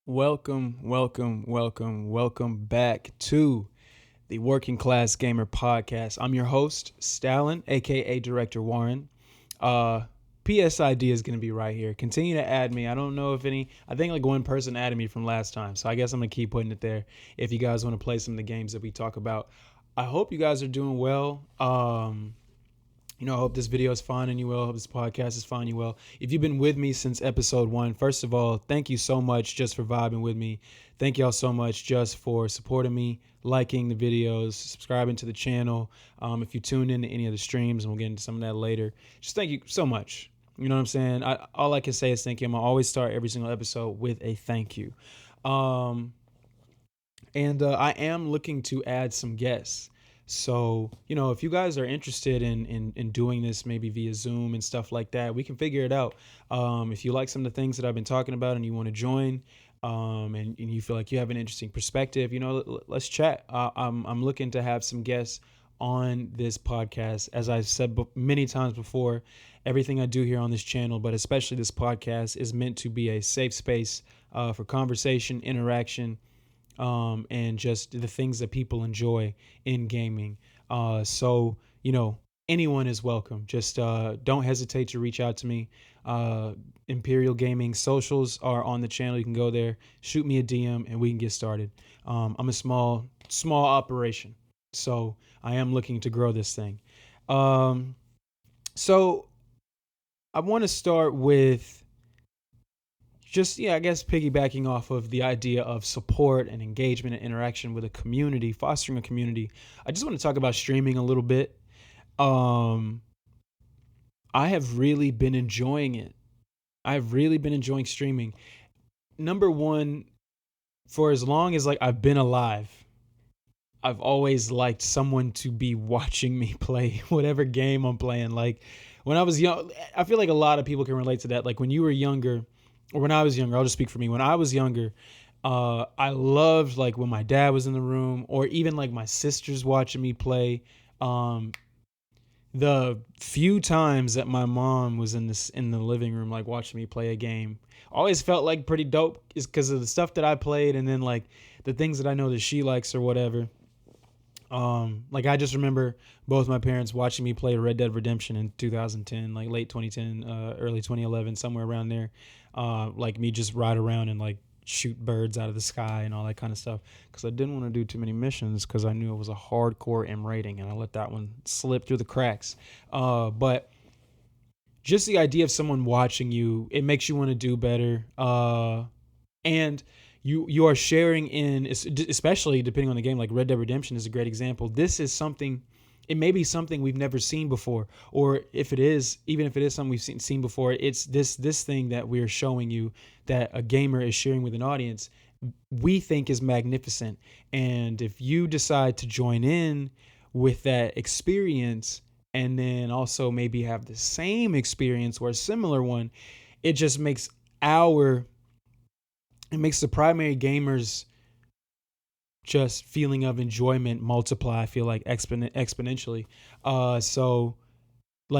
Welcome back to the Working Class Gamer Podcast. I'm your host, Stalin, aka Director Warren. Uh, PSID is going to be right here. Continue to add me. I don't know if I think like one person added me from last time, so I guess I'm going to keep putting it there if you guys want to play some of the games that we talk about. I hope you guys are doing well. I hope this video is finding you well. I hope this podcast is finding you well. If you've been with me since episode 1, first of all, thank you so much just for vibing with me. Thank y'all so much just for supporting me, liking the videos, subscribing to the channel. If you tuned into any of the streams, and we'll get into some of that later, just thank you so much. You know what I'm saying? All I can say is thank you. I'm going to always start every single episode with a thank you. I am looking to add some guests. So, if you guys are interested in doing this maybe via Zoom and stuff like that, we can figure it out. If you like some of the things that I've been talking about and you want to join, and you feel like you have an interesting perspective, let's chat. I'm looking to have some guests on this podcast. As I've said many times before, everything I do here on this channel, but especially this podcast, is meant to be a safe space for conversation, interaction, and just the things that people enjoy in gaming. So, anyone is welcome. Just don't hesitate to reach out to me. Imperial Gaming socials are on the channel. You can go there, shoot me a DM, and we can get started. I'm a small operation, so I am looking to grow this thing. So I want to start with I guess piggybacking off of the idea of support and engagement and interaction with a community, fostering a community. I just want to talk about streaming a little bit. I have really been enjoying it. I've really been enjoying streaming. Number one, for as long as I've been alive, I've always liked someone to be watching me play whatever game I'm playing. Like when I was young, I feel like a lot of people can relate to that. Like when you were younger, or when I was younger, I'll just speak for me. When I was younger, I loved when my dad was in the room, or even my sisters watching me play. The few times that my mom was in the living room, watching me play a game, always felt pretty dope, is because of the stuff that I played, and then the things that I know that she likes or whatever. I just remember both my parents watching me play Red Dead Redemption in 2010, late 2010, early 2011, somewhere around there. Me just ride around and shoot birds out of the sky and all that kind of stuff, because I didn't want to do too many missions, because I knew it was a hardcore M rating and I let that one slip through the cracks. But just the idea of someone watching you, it makes you want to do better. And you are sharing in, especially depending on the game. Like Red Dead Redemption is a great example. This is something, it may be something we've never seen before, or if it is, even if it is something we've seen before, it's this thing that we're showing you, that a gamer is sharing with an audience, we think is magnificent. And if you decide to join in with that experience, and then also maybe have the same experience or a similar one, it just makes the primary gamers just feeling of enjoyment multiply, I feel like exponentially. So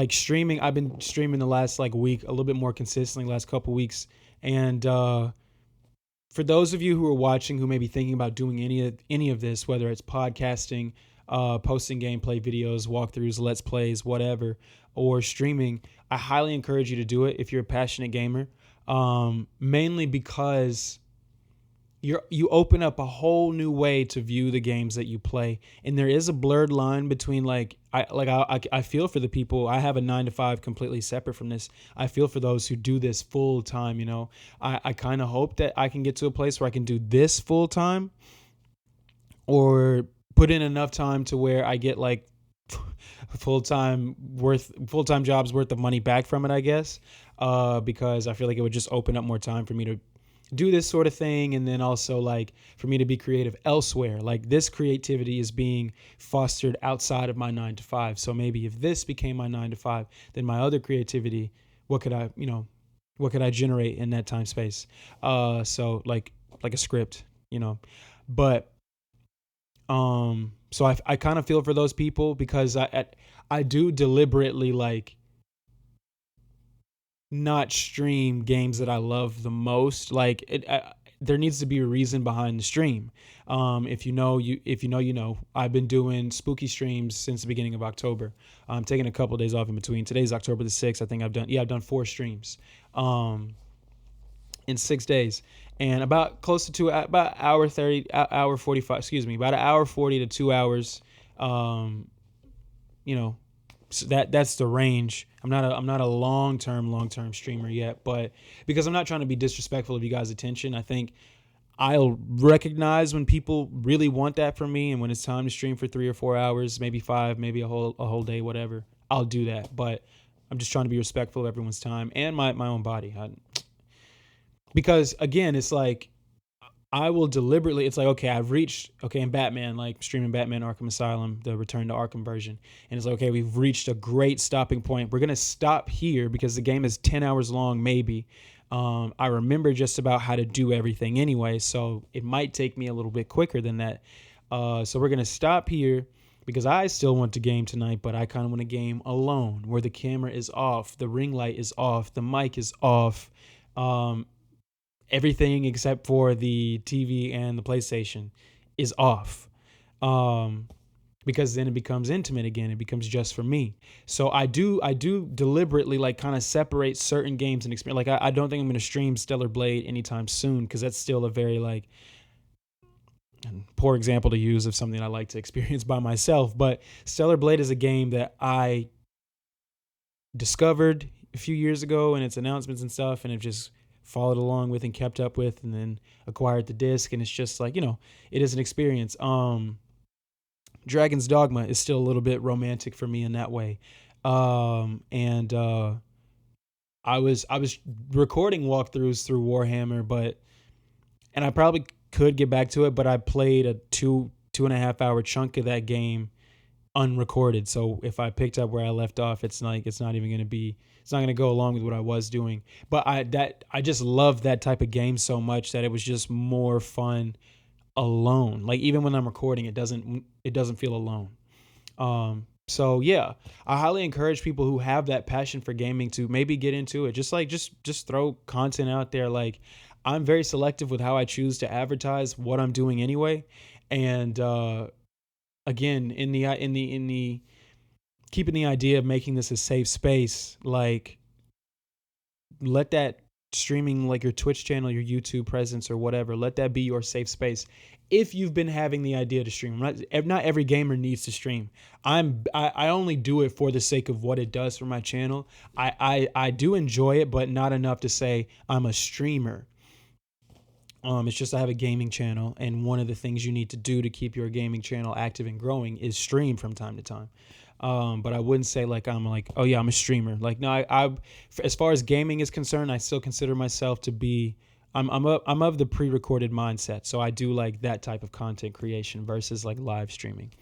streaming, I've been streaming the last week a little bit more consistently, last couple weeks. And for those of you who are watching who may be thinking about doing any of this, whether it's podcasting, posting gameplay videos, walkthroughs, let's plays, whatever, or streaming, I highly encourage you to do it if you're a passionate gamer. Mainly because you open up a whole new way to view the games that you play, and there is a blurred line between I feel for the people. I have a 9 to 5 completely separate from this. I feel for those who do this full time. I kind of hope that I can get to a place where I can do this full time, or put in enough time to where I get full-time jobs worth of money back from it, I guess, because I feel like it would just open up more time for me to do this sort of thing, and then also for me to be creative elsewhere. This creativity is being fostered outside of my 9 to 5. So maybe if this became my 9 to 5, then my other creativity, what could I generate in that time space? So like a script, but so I kind of feel for those people, because I do deliberately not stream games that I love the most. there needs to be a reason behind the stream. If you know, you know. I've been doing spooky streams since the beginning of October. I'm taking a couple of days off in between. Today's October the 6th. I think I've done 4 streams in 6 days, and about close to about hour 30, hour 45. Excuse me, about an hour 40 to 2 hours. You know, so that's the range. I'm not a long-term streamer yet, but because I'm not trying to be disrespectful of you guys' attention, I think I'll recognize when people really want that from me, and when it's time to stream for 3 or 4 hours, maybe 5, maybe a whole day, whatever. I'll do that, but I'm just trying to be respectful of everyone's time and my own body. Because again, it's like I will deliberately, it's like, okay, in Batman, like streaming Batman Arkham Asylum, the Return to Arkham version. And it's like, okay, we've reached a great stopping point. We're going to stop here because the game is 10 hours long, maybe. I remember just about how to do everything anyway, so it might take me a little bit quicker than that. So we're going to stop here because I still want to game tonight, but I kind of want to game alone, where the camera is off, the ring light is off, the mic is off, everything except for the TV and the PlayStation is off. Because then it becomes intimate again. It becomes just for me. So I do deliberately like kind of separate certain games and experience. Like I don't think I'm going to stream Stellar Blade anytime soon, because that's still a very like poor example to use of something I like to experience by myself. But Stellar Blade is a game that I discovered a few years ago and its announcements and stuff, and have just followed along with and kept up with, and then acquired the disc, and it's just like, you know, it is an experience. Dragon's Dogma is still a little bit romantic for me in that way. I was recording walkthroughs through Warhammer, and I probably could get back to it, but I played a 2.5 hour chunk of that game unrecorded. So if I picked up where I left off, it's not going to go along with what I was doing. But I just love that type of game so much that it was just more fun alone. Like even when I'm recording, it doesn't feel alone. So yeah, I highly encourage people who have that passion for gaming to maybe get into it. Just throw content out there. Like I'm very selective with how I choose to advertise what I'm doing anyway. And again, in the keeping the idea of making this a safe space, like let that streaming, like your Twitch channel, your YouTube presence or whatever, let that be your safe space. If you've been having the idea to stream, not every gamer needs to stream. I only do it for the sake of what it does for my channel. I do enjoy it, but not enough to say I'm a streamer. It's just I have a gaming channel, and one of the things you need to do to keep your gaming channel active and growing is stream from time to time. But I wouldn't say like I'm like, oh yeah, I'm a streamer. Like no, I as far as gaming is concerned, I still consider myself to be I'm of the pre-recorded mindset. So I do like that type of content creation versus like live streaming.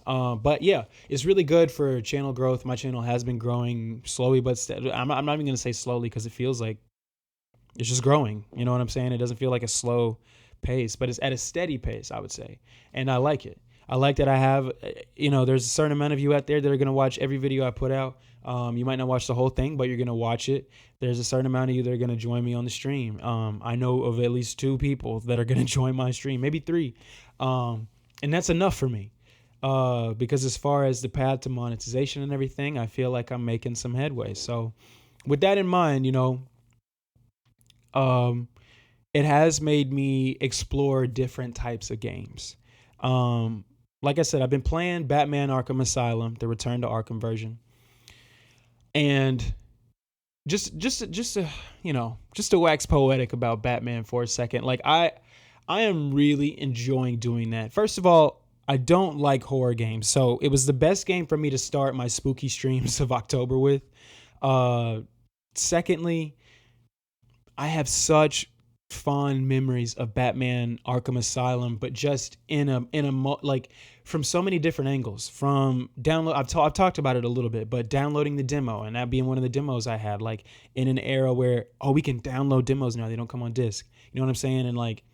But yeah, it's really good for channel growth. My channel has been growing slowly, but I'm not even going to say slowly because it feels like it's just growing. You know what I'm saying? It doesn't feel like a slow pace, but it's at a steady pace, I would say. And I like it. I like that I have, there's a certain amount of you out there that are going to watch every video I put out. You might not watch the whole thing, but you're going to watch it. There's a certain amount of you that are going to join me on the stream. I know of at least 2 people that are going to join my stream, maybe 3. And that's enough for me. Because as far as the path to monetization and everything, I feel like I'm making some headway. So with that in mind, it has made me explore different types of games. Like I said, I've been playing Batman Arkham Asylum, the Return to Arkham version. And just to wax poetic about Batman for a second, like I am really enjoying doing that. First of all, I don't like horror games, so it was the best game for me to start my spooky streams of October with. Secondly, I have such fond memories of Batman Arkham Asylum, but just like from so many different angles. From download, I've talked about it a little bit, but downloading the demo and that being one of the demos I had, like in an era where we can download demos now, they don't come on disc. You know what I'm saying? And like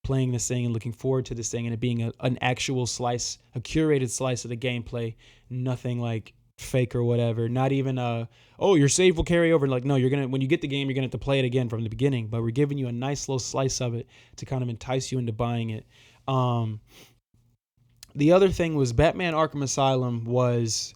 playing this thing and looking forward to this thing and it being an actual slice, a curated slice of the gameplay, nothing like fake or whatever. Not even oh, your save will carry over. Like, no, you're gonna, when you get the game, you're gonna have to play it again from the beginning. But we're giving you a nice little slice of it to kind of entice you into buying it. The other thing was Batman Arkham Asylum was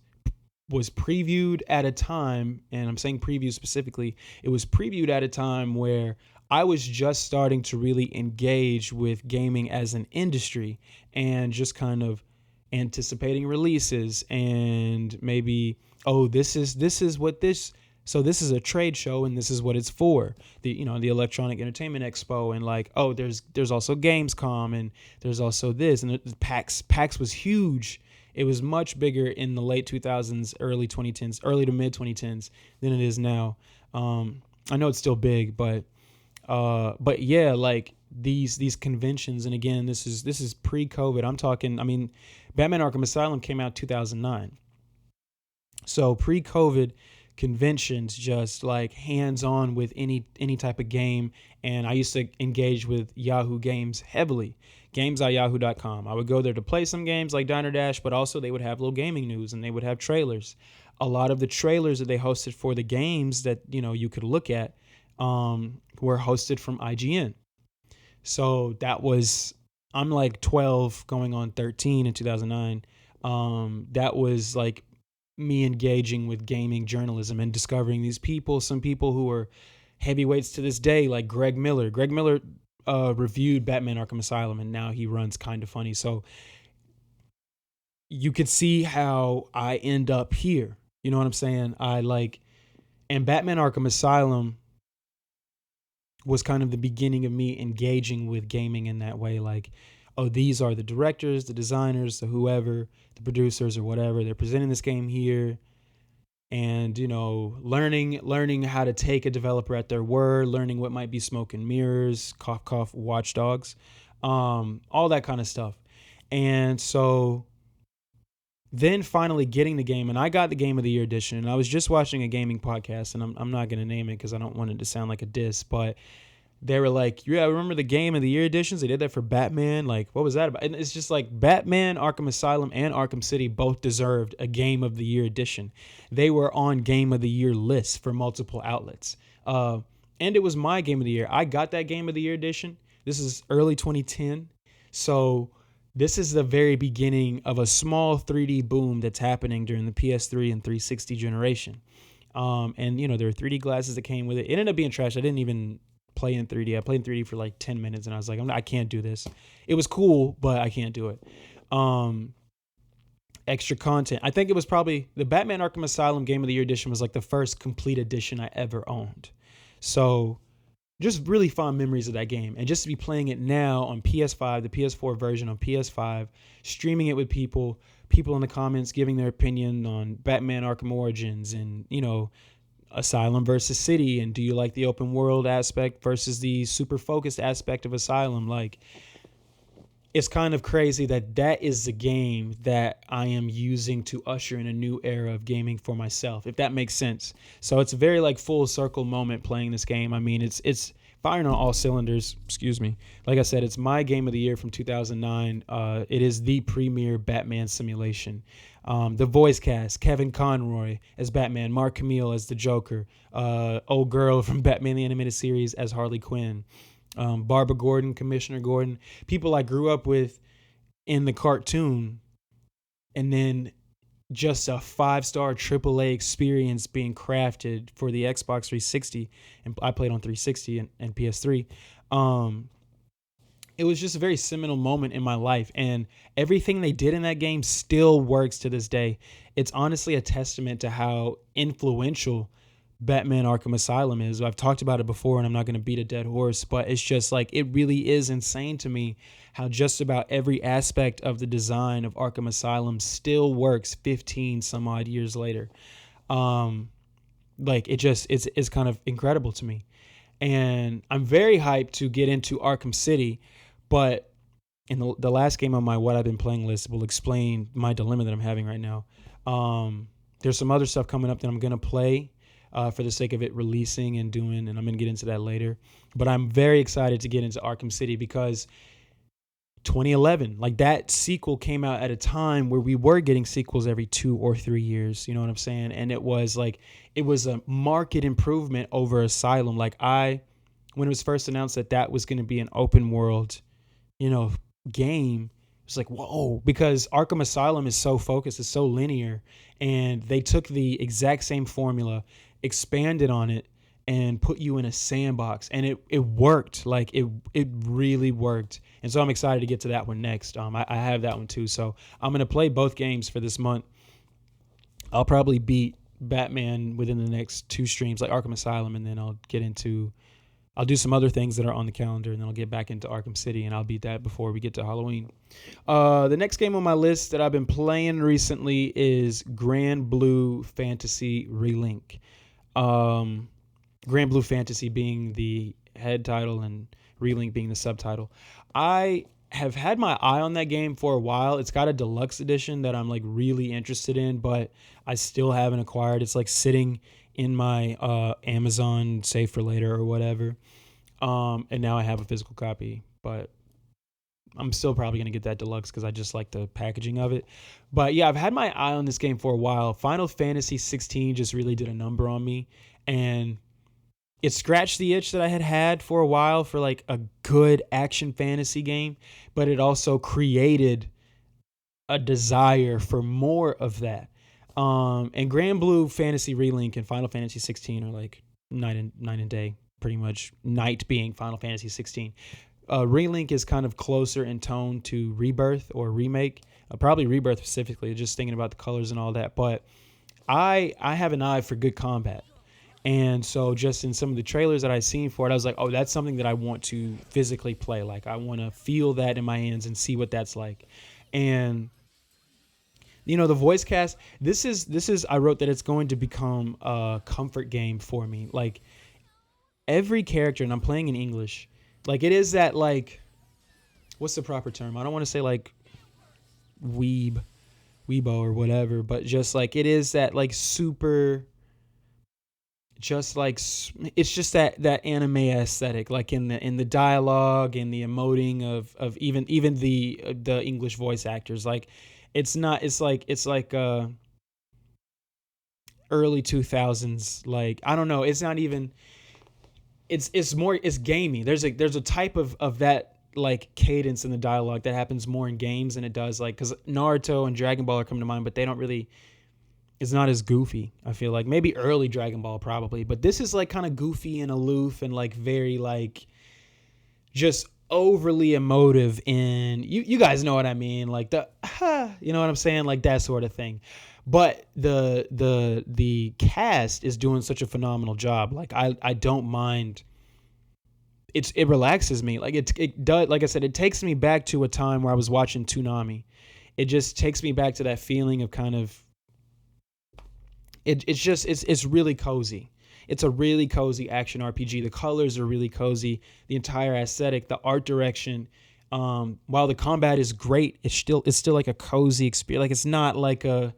previewed at a time, and I'm saying preview specifically, it was previewed at a time where I was just starting to really engage with gaming as an industry and just kind of anticipating releases and maybe, oh, this is what this, so this is a trade show and this is what it's for. The Electronic Entertainment Expo, and like, oh, there's also Gamescom, and there's also this, and the PAX was huge. It was much bigger in the late 2000s, early 2010s, early to mid 2010s than it is now. I know it's still big, but yeah, like these conventions, and again, this is pre-COVID. I'm talking, I mean, Batman Arkham Asylum came out 2009. So pre-COVID conventions, just like hands-on with any type of game. And I used to engage with Yahoo Games heavily, games.yahoo.com. I would go there to play some games like Diner Dash, but also they would have little gaming news and they would have trailers. A lot of the trailers that they hosted for the games that, you could look at were hosted from IGN. So that was, I'm like 12 going on 13 in 2009. That was like me engaging with gaming journalism and discovering these people, some people who are heavyweights to this day, like Greg Miller. Greg Miller reviewed Batman Arkham Asylum, and now he runs Kind of Funny. So you could see how I end up here. You know what I'm saying? And Batman Arkham Asylum was kind of the beginning of me engaging with gaming in that way. Like, oh, these are the directors, the designers, the whoever, the producers or whatever. They're presenting this game here. And, learning how to take a developer at their word, learning what might be smoke and mirrors, cough, cough, watchdogs, all that kind of stuff. And so then finally getting the game, and I got the Game of the Year edition, and I was just watching a gaming podcast, and I'm not going to name it because I don't want it to sound like a diss, but they were like, yeah, remember the Game of the Year editions? They did that for Batman. Like, what was that about? And it's just like Batman, Arkham Asylum, and Arkham City both deserved a Game of the Year edition. They were on Game of the Year lists for multiple outlets. And it was my Game of the Year. I got that Game of the Year edition. This is early 2010. So this is the very beginning of a small 3D boom that's happening during the PS3 and 360 generation. And, there were 3D glasses that came with it. It ended up being trash. I didn't even play in 3D. I played in 3D for like 10 minutes and I was like, I can't do this. It was cool, but I can't do it. Extra content. I think it was probably the Batman Arkham Asylum Game of the Year edition was like the first complete edition I ever owned. So just really fond memories of that game. And just to be playing it now on PS5, the PS4 version on PS5, streaming it with people in the comments giving their opinion on Batman Arkham Origins and, Asylum versus City, and do you like the open world aspect versus the super focused aspect of Asylum? Like, it's kind of crazy that is the game that I am using to usher in a new era of gaming for myself, if that makes sense. So it's a very like full circle moment playing this game. I mean, it's firing on all cylinders. Excuse me. Like I said, it's my Game of the Year from 2009. It is the premier Batman simulation. The voice cast: Kevin Conroy as Batman, Mark Hamill as the Joker, old girl from Batman the Animated Series as Harley Quinn, Barbara Gordon, Commissioner Gordon, people I grew up with in the cartoon, and then just a 5-star AAA experience being crafted for the Xbox 360, and I played on 360 and PS3. It was just a very seminal moment in my life, and everything they did in that game still works to this day. It's honestly a testament to how influential Batman Arkham Asylum is. I've talked about it before, and I'm not going to beat a dead horse, but it's just like, it really is insane to me how just about every aspect of the design of Arkham Asylum still works 15 some odd years later. Like, it's kind of incredible to me. And I'm very hyped to get into Arkham City, but in the last game on my What I've Been Playing list will explain my dilemma that I'm having right now. There's some other stuff coming up that I'm going to play for the sake of it releasing and doing, and I'm going to get into that later. But I'm very excited to get into Arkham City because 2011. Like that sequel came out at a time where we were getting sequels every 2 or 3 years. You know what I'm saying? And it was like, it was a market improvement over Asylum. Like when it was first announced that that was going to be an open world, you know, game, it's like, whoa, because Arkham Asylum is so focused, it's so linear, and they took the exact same formula, expanded on it, and put you in a sandbox, and it worked. Like it really worked. And so I'm excited to get to that one next. I have that one too, so I'm gonna play both games for this month. I'll probably beat Batman within the next 2 streams, like Arkham Asylum, and then I'll do some other things that are on the calendar, and then I'll get back into Arkham City, and I'll beat that before we get to Halloween. The next game on my list that I've been playing recently is Granblue Fantasy Relink. Granblue Fantasy being the head title and Relink being the subtitle. I have had my eye on that game for a while. It's got a deluxe edition that I'm like really interested in, but I still haven't acquired. It's like sitting in my Amazon save for later or whatever. And now I have a physical copy, but I'm still probably going to get that deluxe because I just like the packaging of it. But yeah, I've had my eye on this game for a while. Final Fantasy 16 just really did a number on me, and it scratched the itch that I had for a while for like a good action fantasy game, but it also created a desire for more of that. And Granblue Fantasy Relink and Final Fantasy 16 are like night and day, pretty much. Night being Final Fantasy 16. Relink is kind of closer in tone to Rebirth or Remake, probably Rebirth specifically, just thinking about the colors and all that. But I have an eye for good combat. And so just in some of the trailers that I've seen for it, I was like, oh, that's something that I want to physically play. Like, I want to feel that in my hands and see what that's like. And, you know, the voice cast, this is, I wrote that it's going to become a comfort game for me. Like, every character, and I'm playing in English, like, it is that, like, what's the proper term? I don't want to say, like, weebo or whatever, but just, like, it is that, like, super... just like it's just that anime aesthetic, like in the dialogue and the emoting of even the English voice actors. Like it's like early 2000s, like I don't know, it's not even, it's more, it's gamey. There's a type of that like cadence in the dialogue that happens more in games than it does, like, because Naruto and Dragon Ball are coming to mind, but they don't really, it's not as goofy. I feel like maybe early Dragon Ball probably, but this is like kind of goofy and aloof and like very like just overly emotive. And you guys know what I mean, like you know what I'm saying, like that sort of thing. But the cast is doing such a phenomenal job. Like I don't mind. It relaxes me. Like it does. Like I said, it takes me back to a time where I was watching Toonami. It just takes me back to that feeling of kind of. It's really cozy. It's a really cozy action RPG. The colors are really cozy. The entire aesthetic, the art direction. While the combat is great, it's still like a cozy experience. Like it's not like a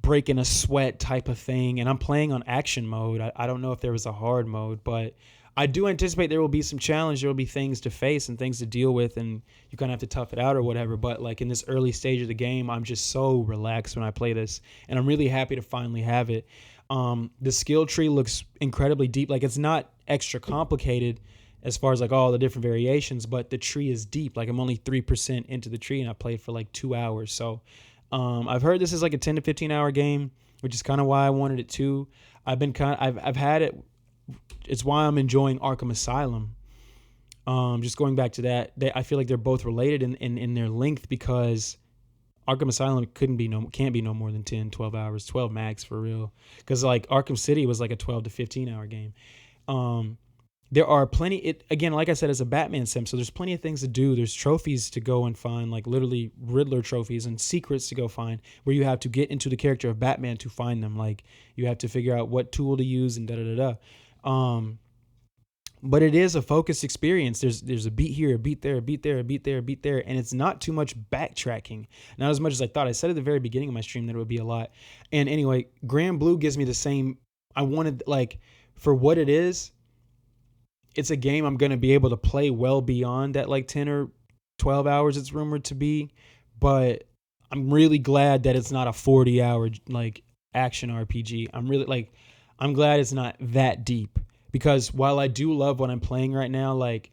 breaking a sweat type of thing. And I'm playing on action mode. I don't know if there was a hard mode, but I do anticipate there will be some challenge. There will be things to face and things to deal with, and you kind of have to tough it out or whatever. But like in this early stage of the game, I'm just so relaxed when I play this, and I'm really happy to finally have it. The skill tree looks incredibly deep. Like it's not extra complicated as far as like all the different variations, but the tree is deep. Like I'm only 3% into the tree, and I played for like 2 hours. So I've heard this is like a 10 to 15 hour game, which is kind of why I wanted it too. I've had it. It's why I'm enjoying Arkham Asylum. Just going back to that, I feel like they're both related in their length, because Arkham Asylum can't be no more than 10, 12 hours, 12 max for real. Because like Arkham City was like a 12 to 15 hour game. There are plenty, again, like I said, it's a Batman sim, so there's plenty of things to do. There's trophies to go and find, like literally Riddler trophies and secrets to go find, where you have to get into the character of Batman to find them. Like you have to figure out what tool to use and da-da-da-da. But it is a focused experience. There's a beat here, a beat there, a beat there, a beat there, a beat there, and it's not too much backtracking. Not as much as I thought. I said at the very beginning of my stream that it would be a lot. And anyway, Granblue gives me the same. I wanted, like, for what it is, it's a game I'm going to be able to play well beyond that like 10 or 12 hours it's rumored to be, but I'm really glad that it's not a 40-hour like action RPG. I'm glad it's not that deep, because while I do love what I'm playing right now, like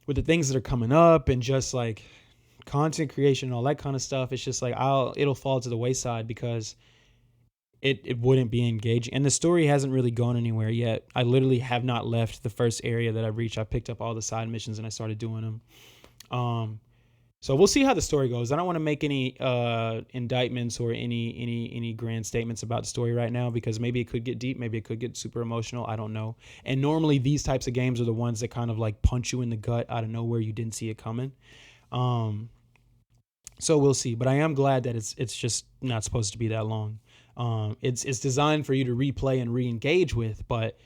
with the things that are coming up and just like content creation and all that kind of stuff, it's just like it'll fall to the wayside because it wouldn't be engaging. And the story hasn't really gone anywhere yet. I literally have not left the first area that I've reached. I picked up all the side missions and I started doing them. So we'll see how the story goes. I don't want to make any indictments or any grand statements about the story right now, because maybe it could get deep, maybe it could get super emotional. I don't know. And normally these types of games are the ones that kind of like punch you in the gut out of nowhere. You didn't see it coming. So we'll see. But I am glad that it's just not supposed to be that long. It's designed for you to replay and re-engage with, but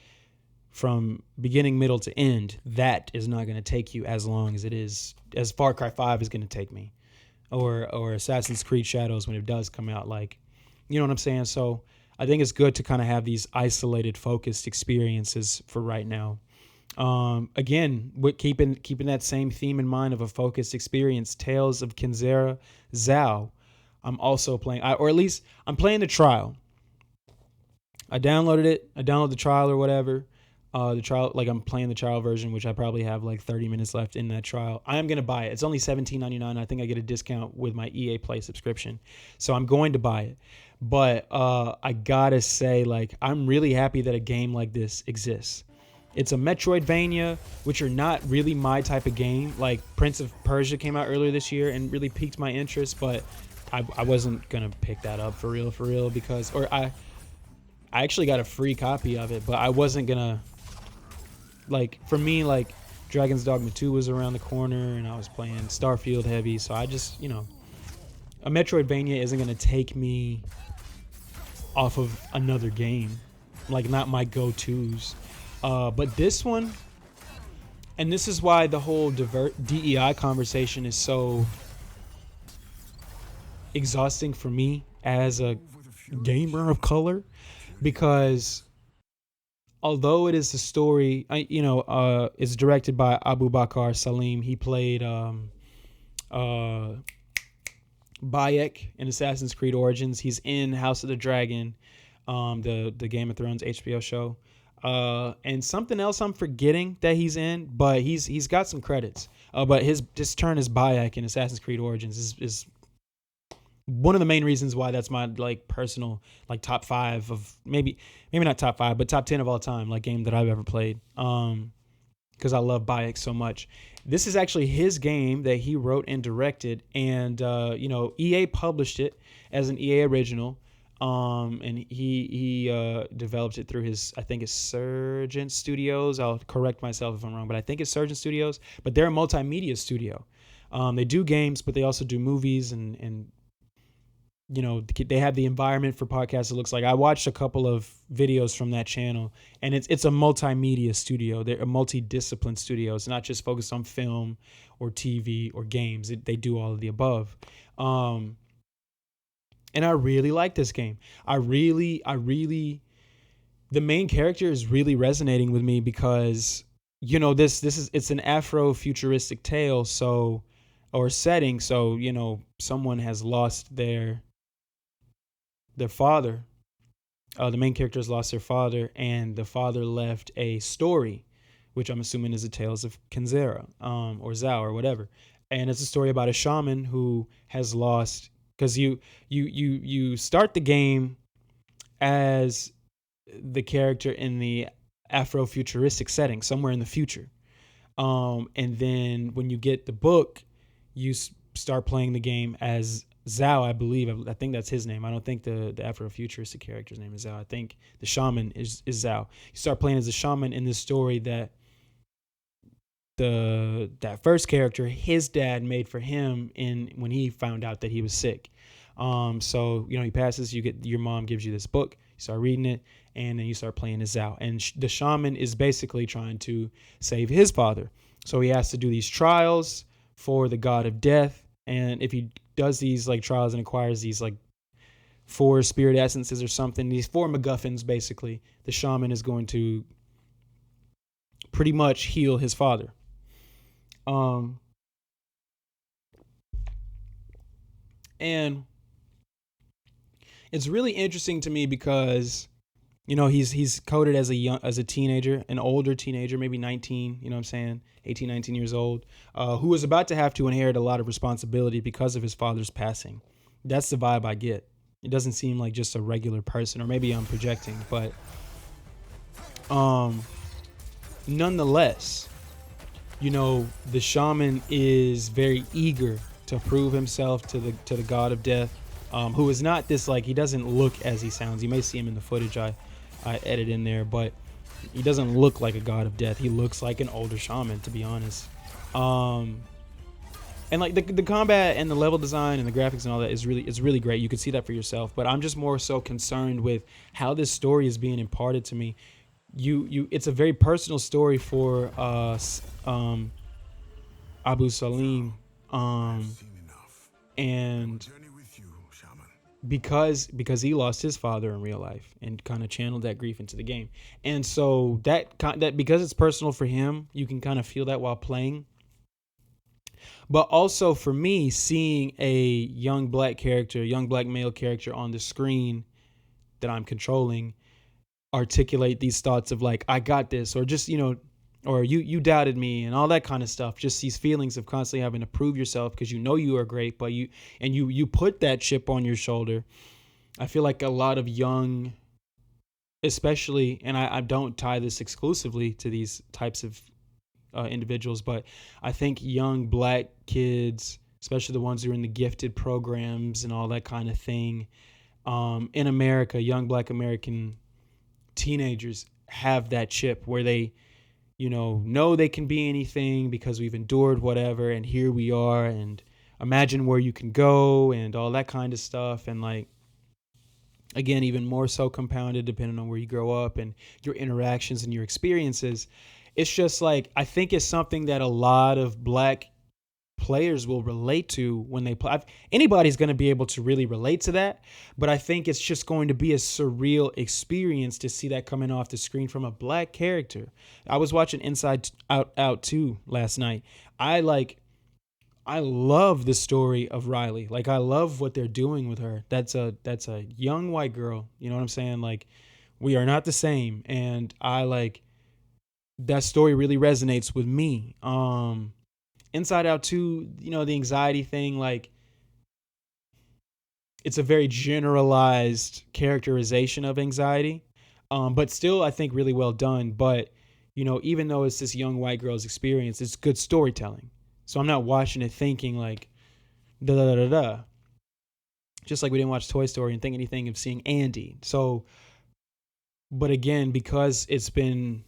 from beginning, middle to end, that is not going to take you as long as Far Cry 5 is going to take me, or Assassin's Creed Shadows when it does come out. Like, you know what I'm saying? So I think it's good to kind of have these isolated, focused experiences for right now. Again, with keeping that same theme in mind of a focused experience, Tales of Kenzera Zao. I'm also playing, or at least I'm playing the trial. I downloaded it. I downloaded the trial or whatever. The trial, like I'm playing the trial version, which I probably have like 30 minutes left in that trial. I am going to buy it. It's only $17.99. I think I get a discount with my EA Play subscription. So I'm going to buy it. But I got to say, like, I'm really happy that a game like this exists. It's a Metroidvania, which are not really my type of game. Like Prince of Persia came out earlier this year and really piqued my interest, but I wasn't going to pick that up for real, because, or I actually got a free copy of it, but I wasn't going to, like, for me, like, Dragon's Dogma 2 was around the corner, and I was playing Starfield heavy, so I just, you know, a Metroidvania isn't going to take me off of another game. Like, not my go-tos. But this one, and this is why the whole DEI conversation is so exhausting for me as a gamer of color, because although it is a story, it's directed by Abu Bakr Salim. He played Bayek in Assassin's Creed Origins. He's in House of the Dragon, the Game of Thrones HBO show. And something else I'm forgetting that he's in, but he's got some credits. But his turn as Bayek in Assassin's Creed Origins is one of the main reasons why that's my like personal like top 5 of maybe not top 5 but top 10 of all time, like game that I've ever played, because I love Bayek so much. This is actually his game that he wrote and directed, and EA published it as an EA original, and he developed it through his Surgeon Studios. I'll correct myself if I'm wrong, but I think it's Surgeon Studios, but they're a multimedia studio. They do games, but they also do movies, and they have the environment for podcasts. It looks like I watched a couple of videos from that channel, and it's a multimedia studio. They're a multidiscipline studio. It's not just focused on film or TV or games. They do all of the above. And I really like this game. I really, the main character is really resonating with me because, it's an Afro-futuristic tale, or setting. So, someone has lost their father. The main character has lost their father, and the father left a story, which I'm assuming is the Tales of Kenzera, or Zao, or whatever. And it's a story about a shaman who has lost, because you start the game as the character in the Afro-futuristic setting, somewhere in the future. And then when you get the book, you start playing the game as Zao, I believe. I think that's his name. I don't think the Afro-futuristic character's name is Zao. I think the shaman is Zao. You start playing as a shaman in this story that that first character, his dad made for him when he found out that he was sick. So he passes. Your mom gives you this book. You start reading it, and then you start playing as Zao. And the shaman is basically trying to save his father. So he has to do these trials for the god of death, and if he does these like trials and acquires these like 4 spirit essences or something, these 4 MacGuffins, basically, the shaman is going to pretty much heal his father. And it's really interesting to me because he's coded as a teenager, an older teenager, maybe 19, 18, 19 years old, who was about to have to inherit a lot of responsibility because of his father's passing. That's the vibe I get. It doesn't seem like just a regular person, or maybe I'm projecting, but nonetheless, the shaman is very eager to prove himself to the god of death, who is not this, like, he doesn't look as he sounds. You may see him in the footage I edit in there, but he doesn't look like a god of death. He looks like an older shaman, to be honest. And like the combat and the level design and the graphics and all that is really great. You can see that for yourself. But I'm just more so concerned with how this story is being imparted to me. It's a very personal story for Abu Salim, and because he lost his father in real life and kind of channeled that grief into the game, and so that because it's personal for him, you can kind of feel that while playing. But also for me, seeing a young black male character on the screen that I'm controlling articulate these thoughts of like, I got this, or just, or you doubted me and all that kind of stuff. Just these feelings of constantly having to prove yourself because you are great, but you put that chip on your shoulder. I feel like a lot of young, especially, and I don't tie this exclusively to these types of individuals, but I think young black kids, especially the ones who are in the gifted programs and all that kind of thing, in America, young black American teenagers have that chip where they, know they can be anything because we've endured whatever, and here we are, and imagine where you can go and all that kind of stuff. And like, again, even more so compounded depending on where you grow up and your interactions and your experiences. It's just like, I think it's something that a lot of black players will relate to when they play. Anybody's going to be able to really relate to that, but I think it's just going to be a surreal experience to see that coming off the screen from a black character. I was watching Inside Out 2 last night. I love the story of Riley. Like, I love what they're doing with her. That's a young white girl. You know what I'm saying? Like, we are not the same. And that story really resonates with me. Inside Out 2, the anxiety thing, like, it's a very generalized characterization of anxiety, but still, I think, really well done. But, even though it's this young white girl's experience, it's good storytelling. So I'm not watching it thinking like, da da da da. Just like we didn't watch Toy Story and think anything of seeing Andy. So, but again, because it's been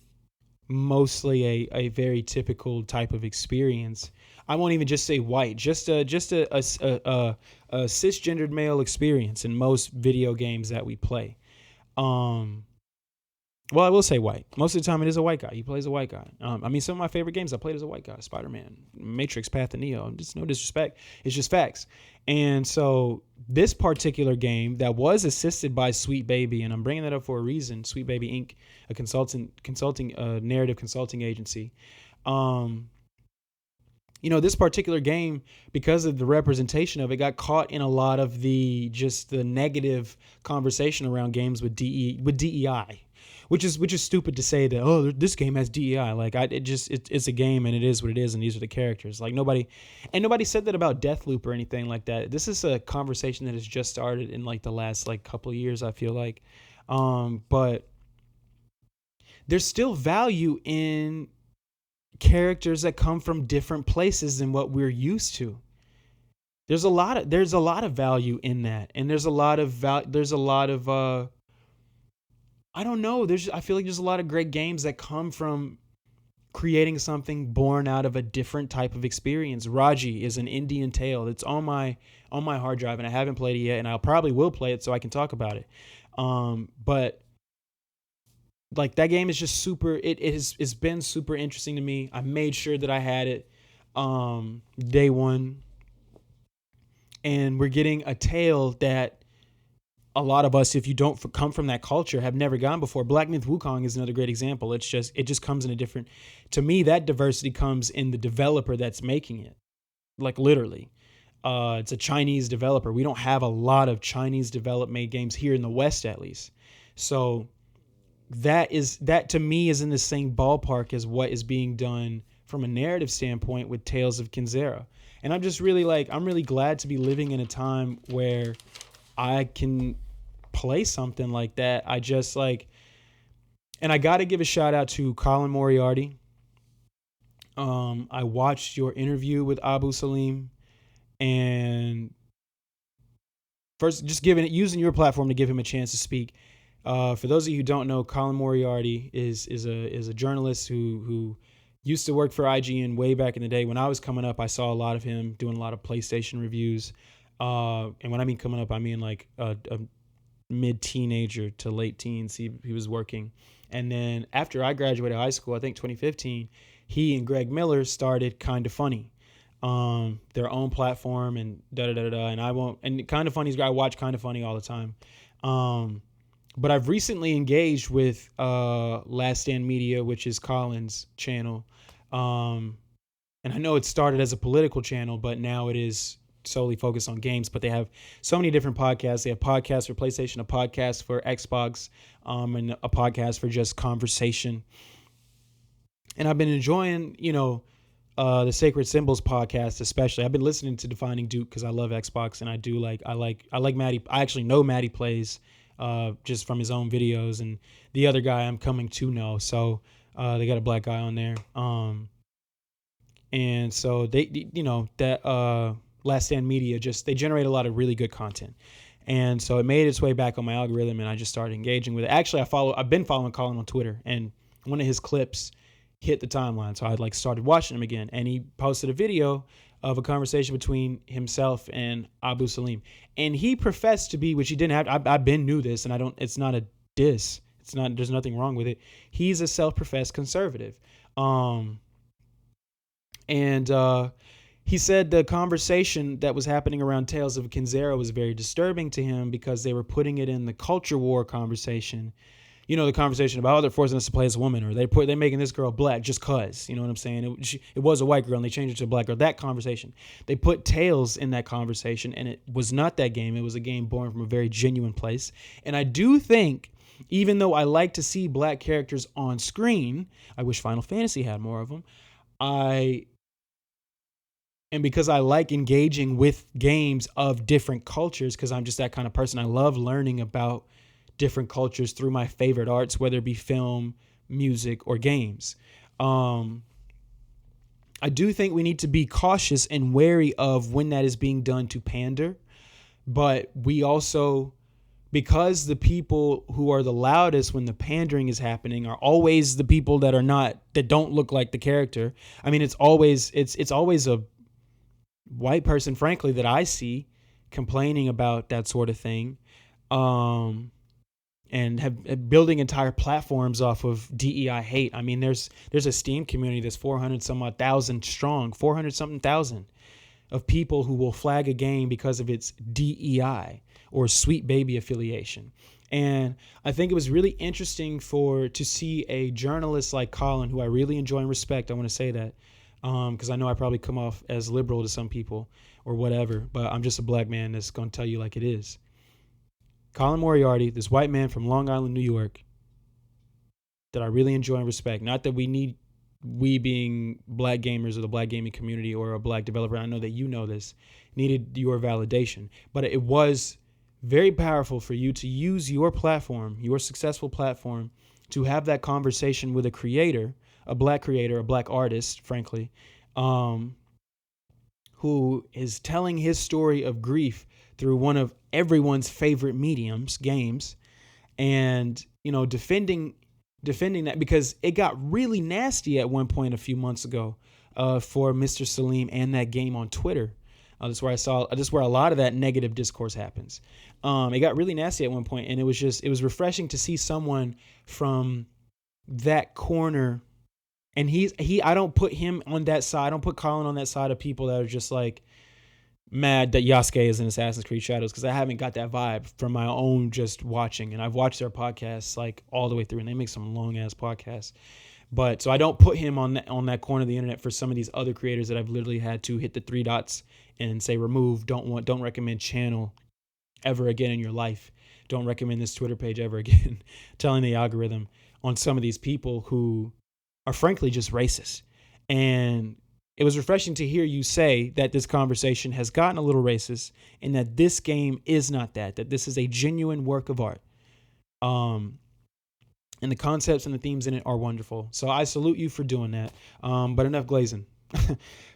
mostly a very typical type of experience, I won't even just say white, just a cisgendered male experience in most video games that we play. Well, I will say white. Most of the time it is a white guy. He plays a white guy. Some of my favorite games I played as a white guy: Spider-Man, Matrix, Path of Neo. Just no disrespect. It's just facts. And so this particular game that was assisted by Sweet Baby, and I'm bringing that up for a reason, Sweet Baby Inc., a narrative consulting agency. This particular game, because of the representation of it, got caught in a lot of the negative conversation around games with DEI. Which is stupid to say that, this game has DEI. Like, it's a game and it is what it is, and these are the characters. Like, nobody said that about Deathloop or anything like that. This is a conversation that has just started in like the last couple of years, I feel like. But there's still value in characters that come from different places than what we're used to. There's a lot of value in that, and there's a lot of I don't know. I feel like there's a lot of great games that come from creating something born out of a different type of experience. Raji is an Indian tale. It's on my hard drive, and I haven't played it yet, and I probably will play it so I can talk about it. But like, that game is just super. It's been super interesting to me. I made sure that I had it day one, and we're getting a tale that a lot of us, if you don't come from that culture, have never gone before. Black Myth Wukong is another great example. It just comes in a different. To me, that diversity comes in the developer that's making it, like, literally. It's a Chinese developer. We don't have a lot of Chinese developed made games here in the West, at least. So that to me is in the same ballpark as what is being done from a narrative standpoint with Tales of Kenzera. And I'm just really I'm really glad to be living in a time where I can play something like that. I just and I got to give a shout out to Colin Moriarty. I watched your interview with Abu Salim, and first, just using your platform to give him a chance to speak. For those of you who don't know, Colin Moriarty is a journalist who used to work for IGN way back in the day. When I was coming up, I saw a lot of him doing a lot of PlayStation reviews. And when I mean coming up, I mean like a mid-teenager to late teens. He was working. And then after I graduated high school, I think 2015, he and Greg Miller started Kinda Funny, their own platform, and and Kinda Funny's, I watch Kinda Funny all the time. But I've recently engaged with Last Stand Media, which is Colin's channel. And I know it started as a political channel, but now it is solely focused on games. But they have so many different podcasts. They have podcasts for PlayStation, a podcast for Xbox, and a podcast for just conversation. And I've been enjoying, the Sacred Symbols podcast, especially. I've been listening to Defining Duke because I love Xbox, and I like Matty. I actually know Matty plays just from his own videos, and the other guy I'm coming to know. So they got a black guy on there. And so that Last Stand Media, they generate a lot of really good content. And so it made its way back on my algorithm, and I just started engaging with it. Actually, I've been following Colin on Twitter, and one of his clips hit the timeline. So I started watching him again, and he posted a video of a conversation between himself and Abu Salim. And he professed to be, which he didn't have, I've been knew this, and it's not a diss. There's nothing wrong with it. He's a self-professed conservative. He said the conversation that was happening around Tales of Kenzera was very disturbing to him because they were putting it in the culture war conversation. The conversation about, they're forcing us to play as a woman, or they're making this girl black just cause, you know what I'm saying? It was a white girl and they changed it to a black girl. That conversation, they put Tales in that conversation, and it was not that game. It was a game born from a very genuine place. And I do think, even though I like to see black characters on screen, I wish Final Fantasy had more of them. And because I like engaging with games of different cultures, because I'm just that kind of person, I love learning about different cultures through my favorite arts, whether it be film, music, or games. I do think we need to be cautious and wary of when that is being done to pander. But we also, because the people who are the loudest when the pandering is happening are always the people that don't look like the character. I mean, it's always a white person, frankly, that I see complaining about that sort of thing. And have building entire platforms off of DEI hate. I mean, there's a Steam community that's 400-some-odd-thousand strong, 400-something-thousand of people who will flag a game because of its DEI or Sweet Baby affiliation. And I think it was really interesting to see a journalist like Colin, who I really enjoy and respect. I want to say that because I know I probably come off as liberal to some people or whatever, but I'm just a black man that's going to tell you like it is. Colin Moriarty, this white man from Long Island, New York, that I really enjoy and respect. Not that we being black gamers or the black gaming community or a black developer, I know that you know this, needed your validation. But it was very powerful for you to use your platform, your successful platform, to have that conversation with a creator, a black artist, frankly, who is telling his story of grief through one of everyone's favorite mediums, games, and defending that, because it got really nasty at one point a few months ago for Mr. Salim and that game on Twitter. That's where a lot of that negative discourse happens. It got really nasty at one point, and it was refreshing to see someone from that corner. And I don't put him on that side. I don't put Colin on that side of people that are just like mad that Yasuke is in Assassin's Creed Shadows, because I haven't got that vibe from my own just watching. And I've watched their podcasts like all the way through, and they make some long ass podcasts. But so I don't put him on that corner of the internet for some of these other creators that I've literally had to hit the three dots and say remove, don't recommend channel ever again in your life. Don't recommend this Twitter page ever again. Telling the algorithm on some of these people who are frankly just racist. And it was refreshing to hear you say that this conversation has gotten a little racist and that this game is not that this is a genuine work of art. And the concepts and the themes in it are wonderful. So I salute you for doing that. But enough glazing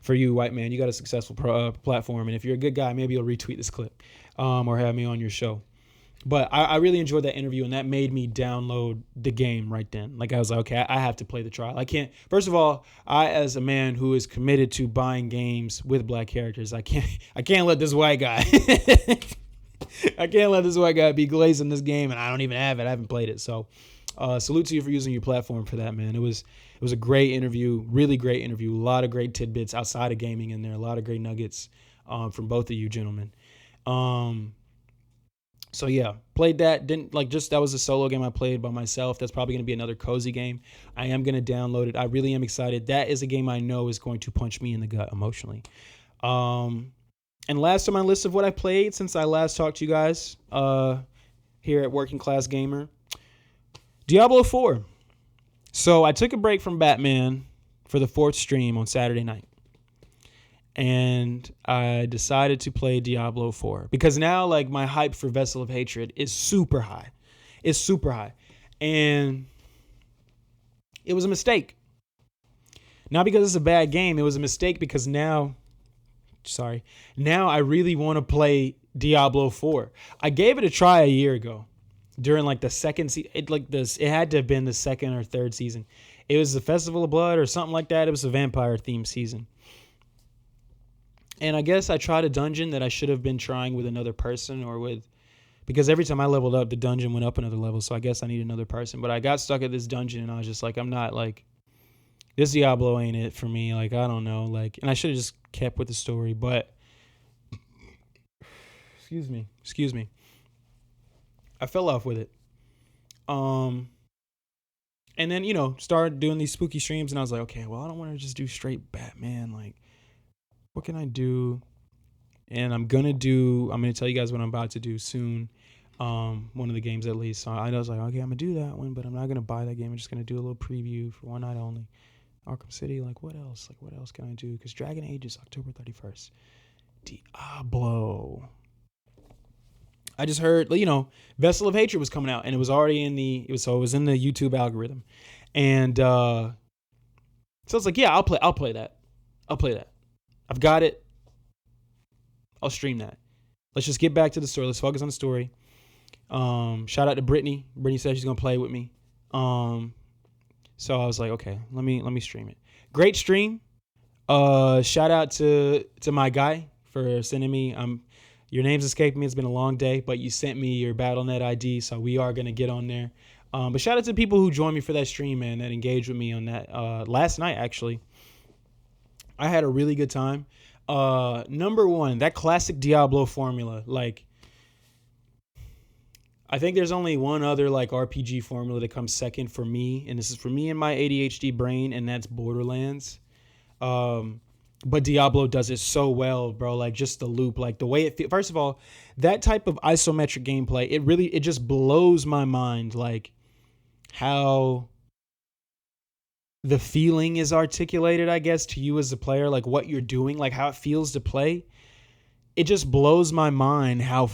for you, white man. You got a successful platform. And if you're a good guy, maybe you'll retweet this clip or have me on your show. But I really enjoyed that interview, and that made me download the game right then. Like, I was like, okay, I have to play the trial. I can't. First of all, I, as a man who is committed to buying games with black characters, I can't let this white guy I can't let this white guy be glazing this game, and I don't even have it. I haven't played it. So salute to you for using your platform for that, man. It was a great interview, really great interview. A lot of great tidbits outside of gaming in there. A lot of great nuggets from both of you gentlemen. So yeah, played that. Didn't like just that was a solo game I played by myself. That's probably going to be another cozy game. I am going to download it. I really am excited. That is a game I know is going to punch me in the gut emotionally. And last on my list of what I played since I last talked to you guys here at Working Class Gamer, Diablo IV. So I took a break from Batman for the 4th stream on Saturday night. And I decided to play Diablo 4 because now, like, my hype for Vessel of Hatred is super high. It's super high. And it was a mistake. Not because it's a bad game. It was a mistake because now I really want to play Diablo 4. I gave it a try a year ago during, like, the second season. It had to have been the second or third season. It was the Festival of Blood or something like that. It was a vampire-themed season. And I guess I tried a dungeon that I should have been trying with another person because every time I leveled up, the dungeon went up another level. So I guess I need another person. But I got stuck at this dungeon and I was just like, I'm not like, this Diablo ain't it for me. Like, I don't know. Like, and I should have just kept with the story. But, excuse me. I fell off with it. And then, started doing these spooky streams and I was like, okay, well, I don't want to just do straight Batman. Like, what can I do? And I'm going to tell you guys what I'm about to do soon. One of the games at least. So I was like, okay, I'm going to do that one, but I'm not going to buy that game. I'm just going to do a little preview for one night only. Arkham City, like what else? Like what else can I do? Because Dragon Age is October 31st. Diablo. I just heard, Vessel of Hatred was coming out and it was already it was in the YouTube algorithm. And so I was like, yeah, I'll play that. I've got it. I'll stream that. Let's just get back to the story. Let's focus on the story. Shout out to Brittany. Brittany said she's gonna play with me. So I was like, okay, let me stream it. Great stream. Shout out to my guy for sending me. Your name's escaping me. It's been a long day, but you sent me your BattleNet ID, so we are gonna get on there. But shout out to people who joined me for that stream, man, that engaged with me on that last night actually. I had a really good time. Number one, that classic Diablo formula. Like, I think there's only one other like RPG formula that comes second for me, and this is for me and my ADHD brain, and that's Borderlands. But Diablo does it so well, bro. Like, just the loop, like the way it feels. First of all, that type of isometric gameplay, it just blows my mind. Like, how the feeling is articulated, I guess, to you as a player, like what you're doing, like how it feels to play. It just blows my mind how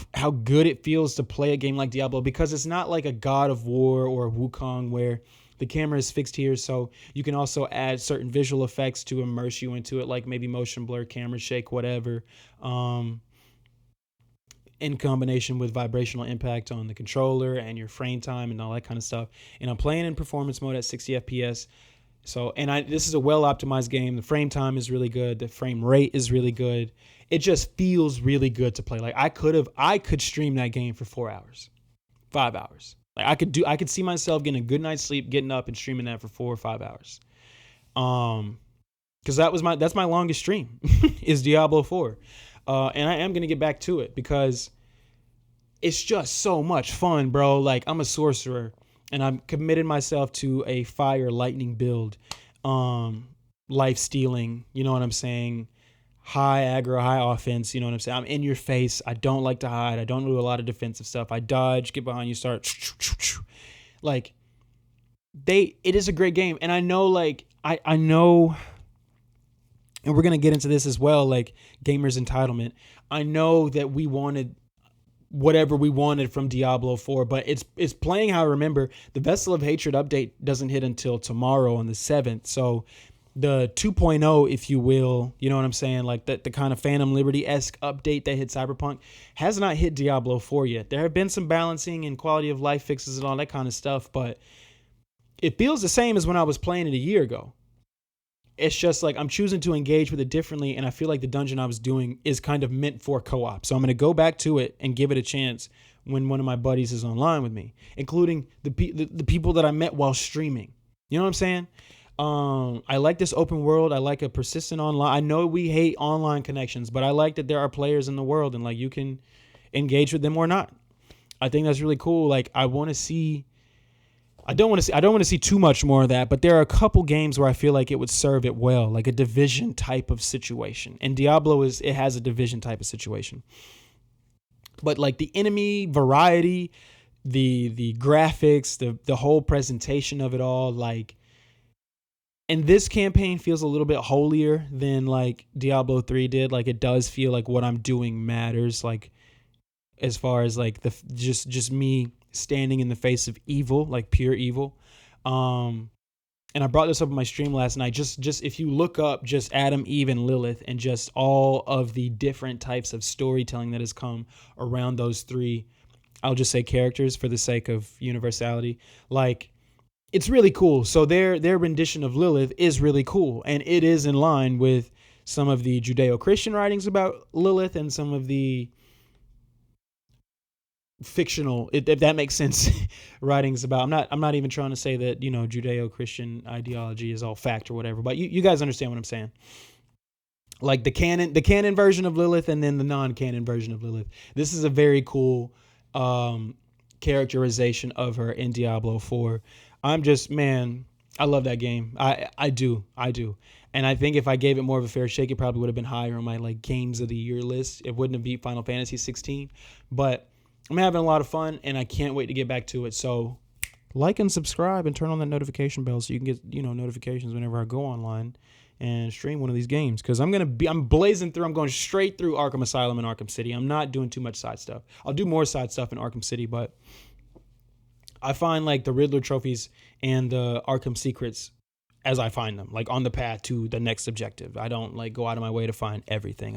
good it feels to play a game like Diablo, because it's not like a God of War or a Wukong where the camera is fixed here, so you can also add certain visual effects to immerse you into it, like maybe motion blur, camera shake, whatever, in combination with vibrational impact on the controller and your frame time and all that kind of stuff. And I'm playing in performance mode at 60 FPS. So, this is a well-optimized game. The frame time is really good. The frame rate is really good. It just feels really good to play. Like, I could stream that game for 4 hours, 5 hours. Like, I could see myself getting a good night's sleep, getting up and streaming that for 4 or 5 hours. Because that's my longest stream is Diablo 4. And I am going to get back to it because it's just so much fun, bro. Like, I'm a sorcerer. And I'm committed myself to a fire lightning build, life stealing, you know what I'm saying? high aggro, high offense. You know what I'm saying? I'm in your face. I don't like to hide. I don't do a lot of defensive stuff. I dodge, get behind you, start like it is a great game. And I know, like, I know, and we're going to get into this as well, like gamers entitlement. I know that we wanted whatever we wanted from Diablo 4, but it's playing how I remember. The Vessel of Hatred update doesn't hit until tomorrow on the 7th. So the 2.0, if you will, you know what I'm saying? Like the kind of Phantom Liberty-esque update that hit Cyberpunk has not hit Diablo 4 yet. There have been some balancing and quality of life fixes and all that kind of stuff, but it feels the same as when I was playing it a year ago. It's just like I'm choosing to engage with it differently, and I feel like the dungeon I was doing is kind of meant for co-op. So I'm going to go back to it and give it a chance when one of my buddies is online with me, including the people that I met while streaming. You know what I'm saying? I like this open world. I like a persistent online. I know we hate online connections, but I like that there are players in the world and like you can engage with them or not. I think that's really cool. Like I don't want to see too much more of that, but there are a couple games where I feel like it would serve it well, like a Division type of situation. And Diablo has a Division type of situation. But like the enemy variety, the graphics, the whole presentation of it all, like, and this campaign feels a little bit holier than like Diablo 3 did. Like it does feel like what I'm doing matters, like as far as like the just me standing in the face of evil, like pure evil. And I brought this up in my stream last night. Just if you look up just Adam, Eve, and Lilith, and just all of the different types of storytelling that has come around those three, I'll just say characters for the sake of universality. Like it's really cool. So their rendition of Lilith is really cool, and it is in line with some of the Judeo-Christian writings about Lilith and some of the fictional, if that makes sense, writings about. I'm not even trying to say that, you know, Judeo-Christian ideology is all fact or whatever, but you guys understand what I'm saying. Like the canon version of Lilith and then the non-canon version of Lilith. This is a very cool characterization of her in Diablo 4. I'm just, man, I love that game. I do. And I think if I gave it more of a fair shake, it probably would have been higher on my like games of the year list. It wouldn't have beat Final Fantasy 16, but I'm having a lot of fun and I can't wait to get back to it. So like and subscribe and turn on that notification bell so you can get, you know, notifications whenever I go online and stream one of these games. Cause I'm blazing through, I'm going straight through Arkham Asylum and Arkham City. I'm not doing too much side stuff. I'll do more side stuff in Arkham City, but I find like the Riddler trophies and the Arkham secrets as I find them, like on the path to the next objective. I don't like go out of my way to find everything.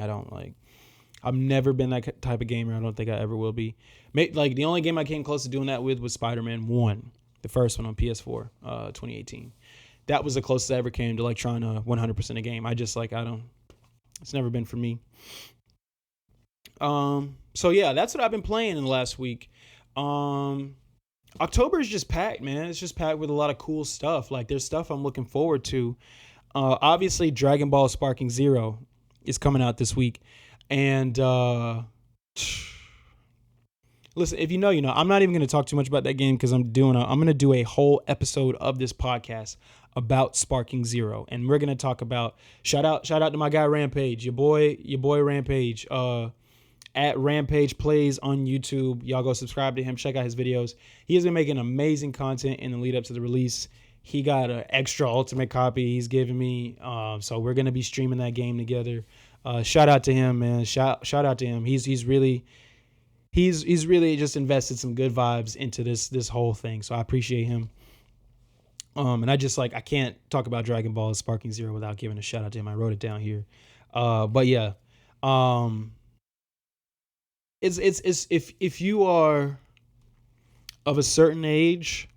I've never been that type of gamer. I don't think I ever will be. Like the only game I came close to doing that with was Spider-Man 1, the first one on PS4, 2018. That was the closest I ever came to like trying to 100% a game. It's never been for me. So yeah, that's what I've been playing in the last week. October is just packed, man. It's just packed with a lot of cool stuff. Like there's stuff I'm looking forward to. Obviously Dragon Ball Sparking Zero is coming out this week. And listen, if you know, I'm not even going to talk too much about that game because I'm going to do a whole episode of this podcast about Sparking Zero. And we're going to talk about, shout out to my guy Rampage, your boy Rampage, at Rampage Plays on YouTube. Y'all go subscribe to him, check out his videos. He has been making amazing content in the lead up to the release. He got an extra ultimate copy he's giving me. So we're going to be streaming that game together. Shout out to him, man. Shout out to him. He's really just invested some good vibes into this whole thing. So I appreciate him. And I can't talk about Dragon Ball Sparking Zero without giving a shout out to him. I wrote it down here. But yeah. It's if you are of a certain age,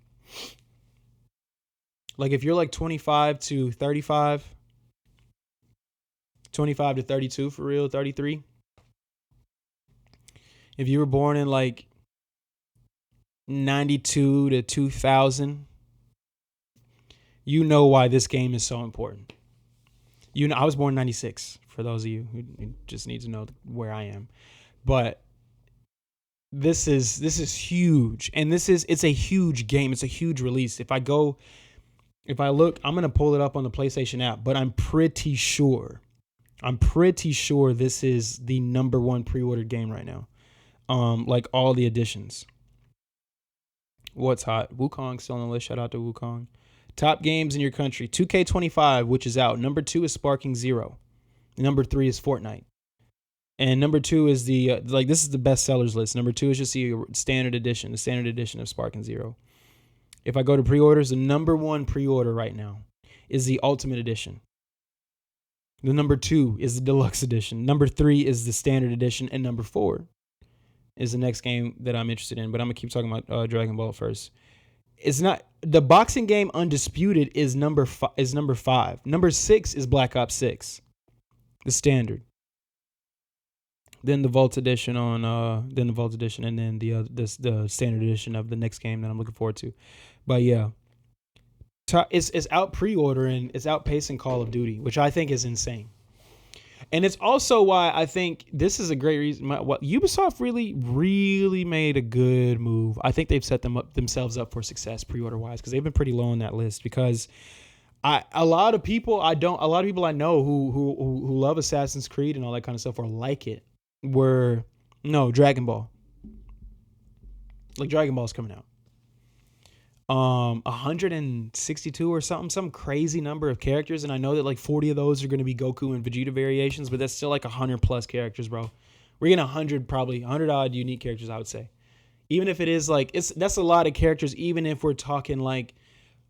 like if you're like 25 to 35, 25 to 32 for real, 33. If you were born in like 92 to 2000, you know why this game is so important. I was born in 96 for those of you who just need to know where I am. But this is huge. And it's a huge game. It's a huge release. If I look, I'm going to pull it up on the PlayStation app, but I'm pretty sure I'm pretty sure this is the number one pre-ordered game right now. Like all the editions. What's hot? Wukong still on the list. Shout out to Wukong. Top games in your country. 2K25, which is out. Number 2 is Sparking Zero. Number 3 is Fortnite. And number 2 is the, this is the best sellers list. Number 2 is just the standard edition of Sparking Zero. If I go to pre-orders, the number 1 pre-order right now is the Ultimate Edition. The number 2 is the Deluxe Edition. Number 3 is the Standard Edition. And number 4 is the next game that I'm interested in. But I'm going to keep talking about Dragon Ball first. It's not the boxing game Undisputed is number 5. Number 6 is Black Ops 6, the standard. Then the Vault Edition and then the standard edition of the next game that I'm looking forward to. But yeah, it's out pre-ordering, it's outpacing Call of Duty, which I think is insane. And it's also why I think this is a great reason. Ubisoft really made a good move. I think they've set themselves up for success pre-order wise, because they've been pretty low on that list. Because a lot of people I know who love Assassin's Creed and all that kind of stuff or like it Dragon Ball. Like Dragon Ball's coming out. 162 or something, some crazy number of characters, and I know that like 40 of those are going to be Goku and Vegeta variations, but that's still like 100 plus characters, bro. We're getting 100 odd unique characters, I would say. Even if it is like that's a lot of characters, even if we're talking like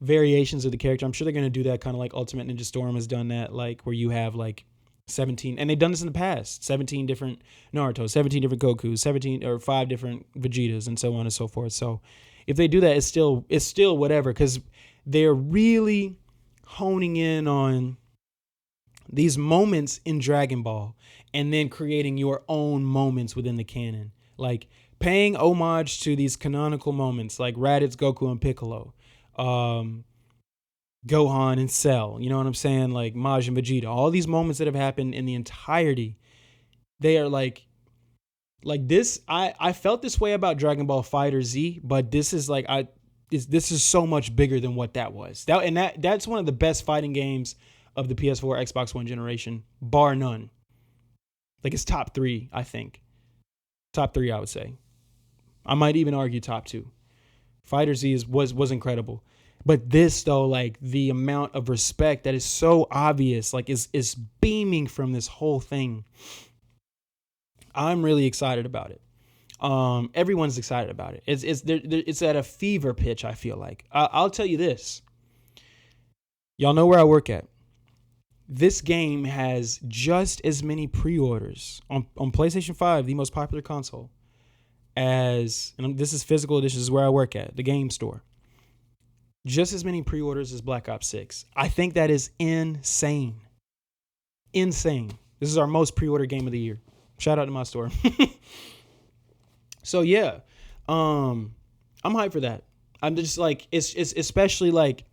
variations of the character. I'm sure they're going to do that kind of like Ultimate Ninja Storm has done that, like where you have like 17, and they've done this in the past, 17 different Naruto, 17 different Gokus, 17 or 5 different Vegetas, and so on and so forth. So if they do that, it's still whatever, because they're really honing in on these moments in Dragon Ball and then creating your own moments within the canon, like paying homage to these canonical moments like Raditz, Goku, and Piccolo, Gohan and Cell, you know what I'm saying? Like Maj and Vegeta, all these moments that have happened in the entirety, they are like this. I felt this way about Dragon Ball Fighter Z, but this is like this is so much bigger than what that was. That's one of the best fighting games of the PS4, Xbox One generation, bar none. Like it's top 3, I think. Top 3, I would say. I might even argue top 2. Fighter Z was incredible. But this though, like the amount of respect that is so obvious, like is beaming from this whole thing. I'm really excited about it. Everyone's excited about it. It's at a fever pitch, I feel like. I'll tell you this. Y'all know where I work at. This game has just as many pre-orders on PlayStation 5, the most popular console, as, and this is physical edition, this is where I work at, the game store. Just as many pre-orders as Black Ops 6. I think that is insane. Insane. This is our most pre-ordered game of the year. Shout out to my store. So yeah, I'm hyped for that. I'm just like, it's especially like,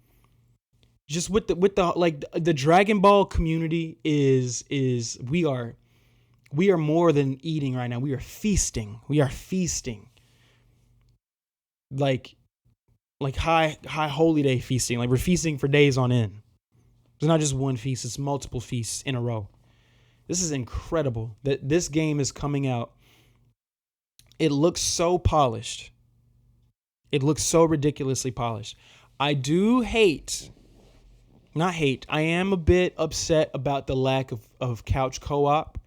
just with the like the Dragon Ball community is we are more than eating right now. We are feasting. We are feasting. Like high holy day feasting. Like we're feasting for days on end. It's not just one feast, it's multiple feasts in a row. This is incredible that this game is coming out. It looks so polished. It looks so ridiculously polished. I am a bit upset about the lack of couch co-op,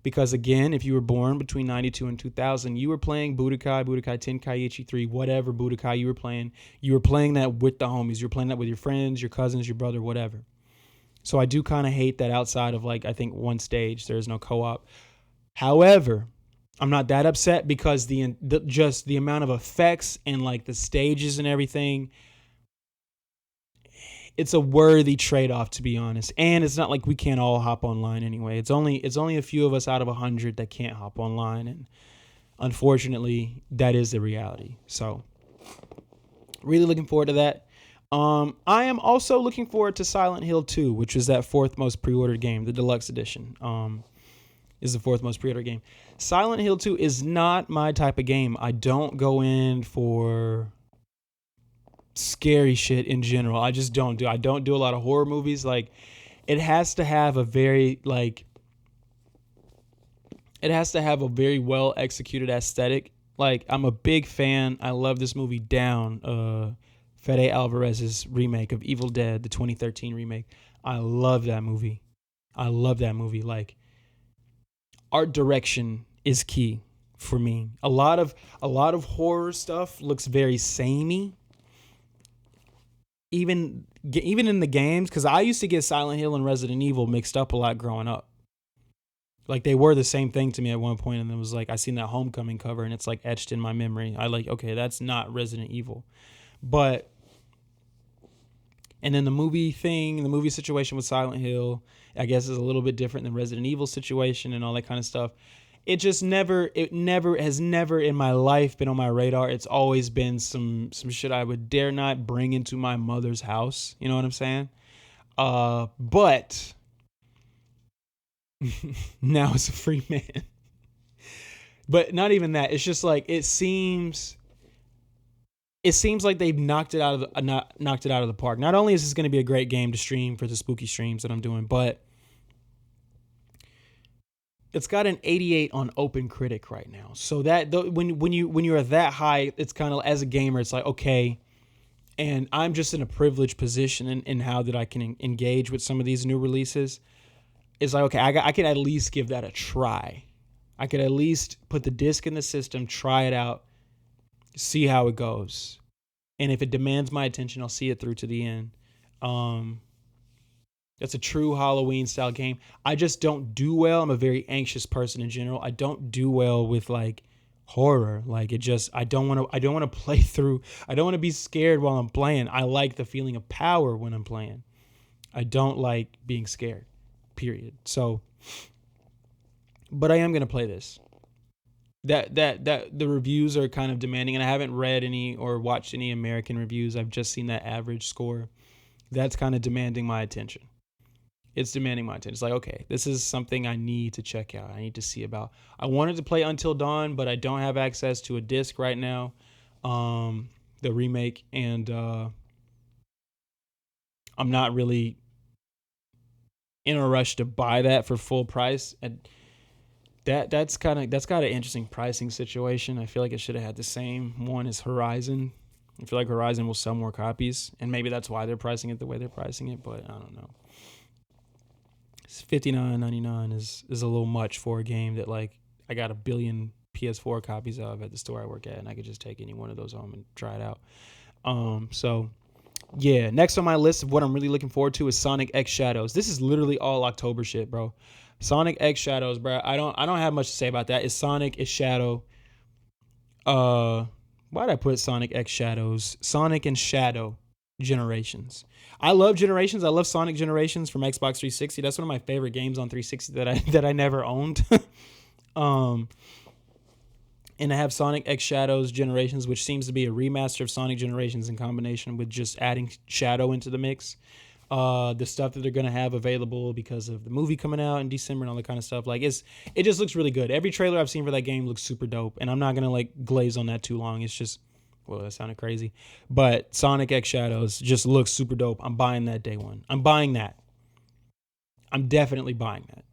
because again, if you were born between 92 and 2000, you were playing Budokai Tenkaichi 3, whatever Budokai you were playing that with the homies. You were playing that with your friends, your cousins, your brother, whatever. So I do kind of hate that outside of like, I think one stage, there's no co-op. However, I'm not that upset, because just the amount of effects and like the stages and everything, it's a worthy trade-off, to be honest. And it's not like we can't all hop online anyway. It's only a few of us out of 100 that can't hop online, and unfortunately, that is the reality. So, really looking forward to that. I am also looking forward to Silent Hill 2, which is that 4th most pre-ordered game, the deluxe edition. Is the 4th most pre-ordered game. Silent Hill 2 is not my type of game. I don't go in for scary shit in general. I just don't do. I don't do a lot of horror movies. Like, it has to have a very like It has to have a very well executed aesthetic. Like, I'm a big fan. I love this movie Down, Fede Alvarez's remake of Evil Dead, the 2013 remake. I love that movie. I love that movie. Like, art direction is key for me. A lot of horror stuff looks very samey. Even in the games, because I used to get Silent Hill and Resident Evil mixed up a lot growing up. Like, they were the same thing to me at one point, and it was like I seen that Homecoming cover, and it's like etched in my memory. I like, okay, that's not Resident Evil, but and then the movie situation with Silent Hill, I guess, is a little bit different than Resident Evil situation and all that kind of stuff. It never has in my life been on my radar. It's always been some shit I would dare not bring into my mother's house. You know what I'm saying? But now it's a free man. But not even that. It's just like it seems like they've knocked it out of the park. Not only is this going to be a great game to stream for the spooky streams that I'm doing, but it's got an 88 on Open Critic right now. So that when you're that high, it's kind of, as a gamer, it's like, okay. And I'm just in a privileged position in how that I can engage with some of these new releases. It's like, okay, I could at least give that a try. I could at least put the disc in the system, try it out, see how it goes. And if it demands my attention, I'll see it through to the end. It's a true Halloween style game. I just don't do well. I'm a very anxious person in general. I don't do well with like horror. Like, I don't want to play through. I don't want to be scared while I'm playing. I like the feeling of power when I'm playing. I don't like being scared. Period. So, but I am going to play this. That the reviews are kind of demanding, and I haven't read any or watched any American reviews. I've just seen that average score. That's kind of demanding my attention. It's demanding my attention. It's like, okay, this is something I need to check out. I need to see about. I wanted to play Until Dawn, but I don't have access to a disc right now, the remake, and I'm not really in a rush to buy that for full price. And that's got an interesting pricing situation. I feel like it should have had the same one as Horizon. I feel like Horizon will sell more copies, and maybe that's why they're pricing it the way they're pricing it, but I don't know. $59.99 is a little much for a game that, like, I got a billion PS4 copies of at the store I work at, and I could just take any one of those home and try it out. So yeah, next on my list of what I'm really looking forward to is Sonic X Shadows. This is literally all October shit, bro. Sonic X Shadows, bro. I don't have much to say about that. It's Sonic, it's Shadow. Why'd I put Sonic X Shadows? Sonic and Shadow Generations. I love Generations. I love Sonic Generations from Xbox 360. That's one of my favorite games on 360 that I never owned. And I have Sonic X Shadows Generations, which seems to be a remaster of Sonic Generations in combination with just adding Shadow into the mix. The stuff that they're gonna have available because of the movie coming out in December and all that kind of stuff. Like, it just looks really good. Every trailer I've seen for that game looks super dope, and I'm not gonna like glaze on that too long. It's just, well, that sounded crazy, but Sonic X Shadows just looks super dope. I'm buying that day one. I'm buying that. I'm definitely buying that.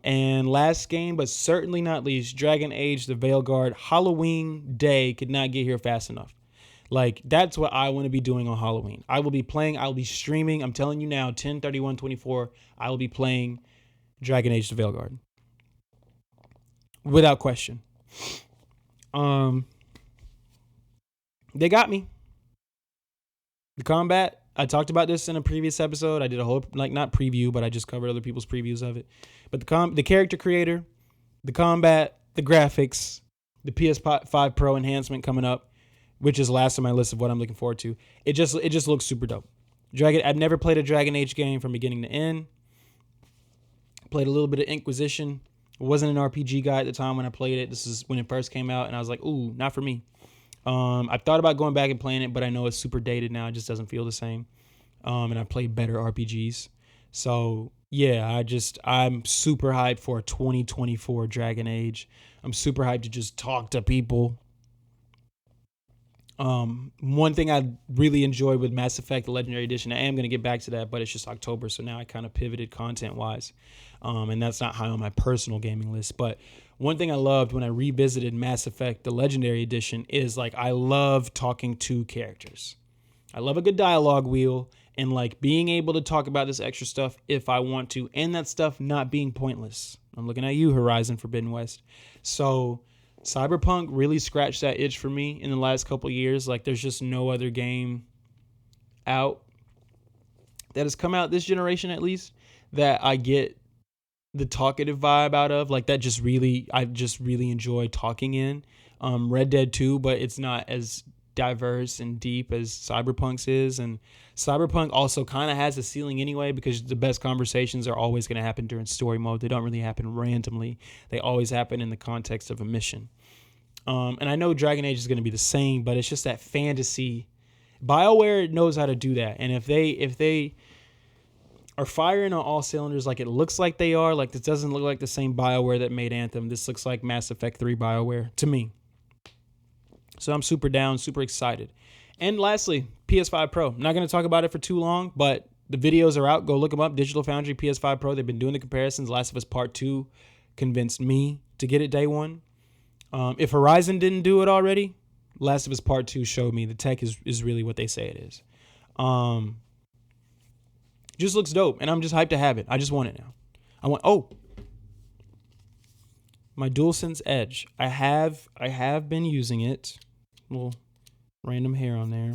And last game, but certainly not least, Dragon Age: The Veilguard. Halloween Day could not get here fast enough. Like, that's what I want to be doing on Halloween. I will be playing, I will be streaming. I'm telling you now, 10/31/24, I will be playing Dragon Age: The Veilguard. Without question. They got me. The combat, I talked about this in a previous episode. I did a whole, like, not preview, but I just covered other people's previews of it. But the character creator, the combat, the graphics, the PS5 Pro enhancement coming up, which is last on my list of what I'm looking forward to. It just looks super dope. I've never played a Dragon Age game from beginning to end. Played a little bit of Inquisition. Wasn't an RPG guy at the time when I played it. This is when it first came out, and I was like, ooh, not for me. I thought about going back and playing it, but I know it's super dated now. It just doesn't feel the same. And I play better RPGs. So yeah, I'm super hyped for a 2024 Dragon Age. I'm super hyped to just talk to people. One thing I really enjoyed with Mass Effect the Legendary Edition, I am going to get back to that, but it's just October, so now I kind of pivoted content wise, and that's not high on my personal gaming list. But one thing I loved when I revisited Mass Effect the Legendary Edition is like I love talking to characters. I love a good dialogue wheel and like being able to talk about this extra stuff if I want to, and that stuff not being pointless. I'm looking at you, Horizon Forbidden West. So Cyberpunk really scratched that itch for me in the last couple of years. Like there's just no other game out that has come out this generation at least that I get the talkative vibe out of. Like that just really, I just really enjoy talking in. Red Dead 2, but it's not as diverse and deep as Cyberpunk's is. And Cyberpunk also kind of has a ceiling anyway because the best conversations are always going to happen during story mode. They don't really happen randomly. They always happen in the context of a mission. And I know Dragon Age is going to be the same, but it's just that fantasy. BioWare knows how to do that. And if they are firing on all cylinders like it looks like they are, like this doesn't look like the same BioWare that made Anthem. This looks like Mass Effect 3 BioWare to me. So I'm super down, super excited. And lastly, PS5 Pro. I'm not going to talk about it for too long, but the videos are out. Go look them up. Digital Foundry, PS5 Pro. They've been doing the comparisons. Last of Us Part 2 convinced me to get it day one. If Horizon didn't do it already, Last of Us Part 2 showed me the tech is really what they say it is. Just looks dope, and I'm just hyped to have it. I just want it now. My DualSense Edge. I have been using it. Little random hair on there.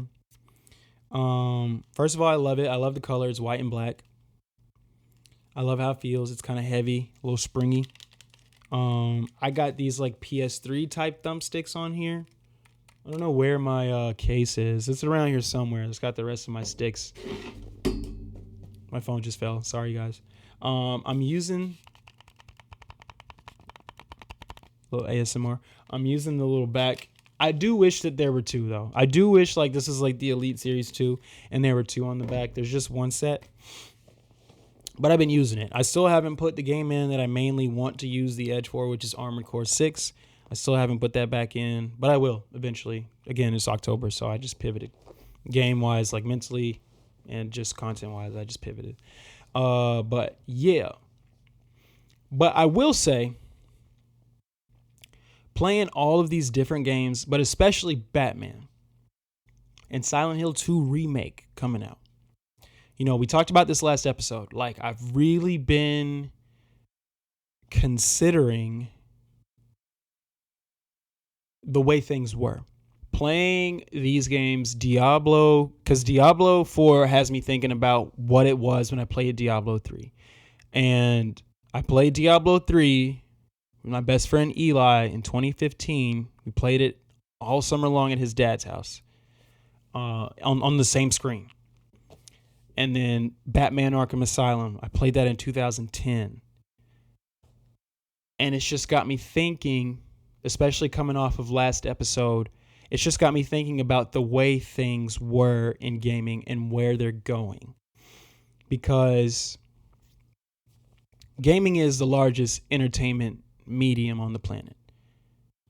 First of all, I love it. I love the color. It's white and black. I love how it feels. It's kind of heavy, a little springy. I got these like PS3 type thumbsticks on here. I don't know where my case is. It's around here somewhere. It's got the rest of my sticks. My phone just fell. Sorry, guys. I'm using a little ASMR. I'm using the little back. I do wish that there were two, though. I do wish like this is like the Elite Series 2 and there were two on the back. There's just one set. But I've been using it. I still haven't put the game in that I mainly want to use the Edge for, which is Armored Core 6. I still haven't put that back in, but I will eventually. Again, it's October, so I just pivoted. Game-wise, like mentally and just content-wise, I just pivoted. But yeah. But I will say, playing all of these different games, but especially Batman and Silent Hill 2 Remake coming out. You know, we talked about this last episode. Like, I've really been considering the way things were. Playing these games, Diablo, because Diablo 4 has me thinking about what it was when I played Diablo 3. And I played Diablo 3 with my best friend Eli in 2015. We played it all summer long at his dad's house on the same screen. And then Batman Arkham Asylum, I played that in 2010. And it's just got me thinking, especially coming off of last episode, it's just got me thinking about the way things were in gaming and where they're going. Because gaming is the largest entertainment medium on the planet.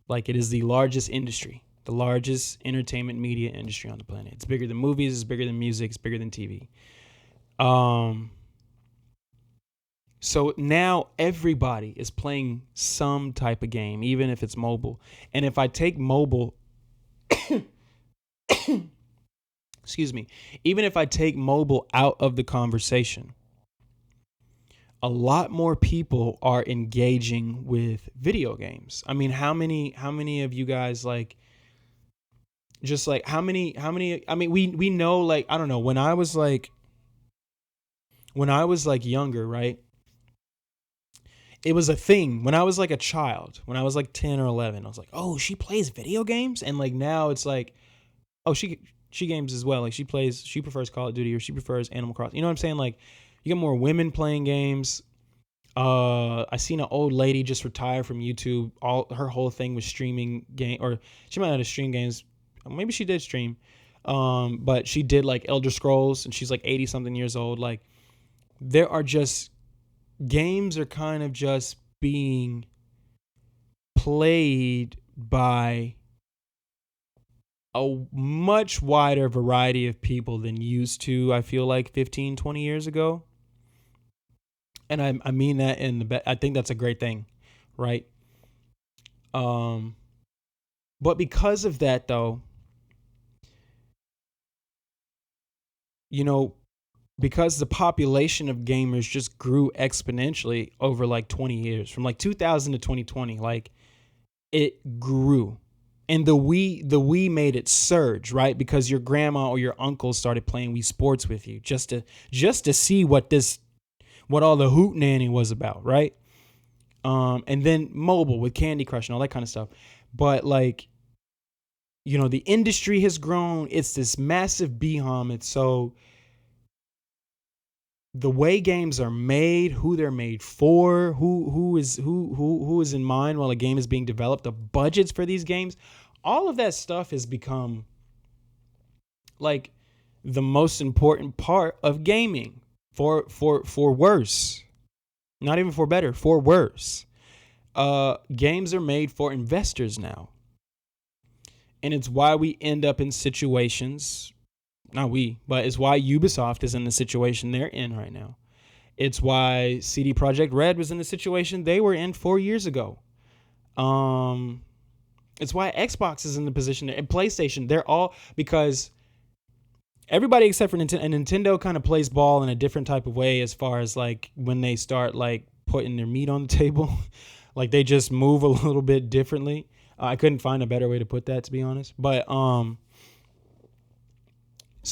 Like, it is the largest industry, the largest entertainment media industry on the planet. It's bigger than movies, it's bigger than music, it's bigger than TV. So now everybody is playing some type of game, even if it's mobile. And if I take mobile, excuse me, even if I take mobile out of the conversation, a lot more people are engaging with video games. I mean, how many of you guys like, just like how many, I mean, we know, like, I don't know, when I was like younger, right? It was a thing when I was like a child, when I was like 10 or 11, I was like, oh, she plays video games. And like, now it's like, oh, she games as well. Like she prefers Call of Duty or she prefers Animal Crossing. You know what I'm saying? Like you get more women playing games. I seen an old lady just retire from YouTube. Her whole thing was streaming game, or she might not have streamed games. Maybe she did stream. But she did like Elder Scrolls and she's like 80 something years old. Like there are just, games are kind of just being played by a much wider variety of people than used to, I feel like 15, 20 years ago. And I mean that in I think that's a great thing, right? Um, but because of that, though, you know, because the population of gamers just grew exponentially over like 20 years, from like 2000 to 2020, like it grew. And the Wii made it surge, right? Because your grandma or your uncle started playing Wii Sports with you just to see what all the hoot nanny was about, right? And then mobile with Candy Crush and all that kind of stuff. But like, the industry has grown. It's this massive behemoth. So the way games are made, who they're made for, who is in mind while a game is being developed, the budgets for these games, all of that stuff has become like the most important part of gaming for worse. Not even for better, for worse. Games are made for investors now. And it's why we end up in situations, not we, but it's why Ubisoft is in the situation they're in right now. It's why CD Projekt Red was in the situation they were in 4 years ago. It's why Xbox is in the position, and PlayStation, they're all, because everybody except for Nintendo, and Nintendo kind of plays ball in a different type of way as far as like when they start like putting their meat on the table. Like they just move a little bit differently. I couldn't find a better way to put that, to be honest. But Sony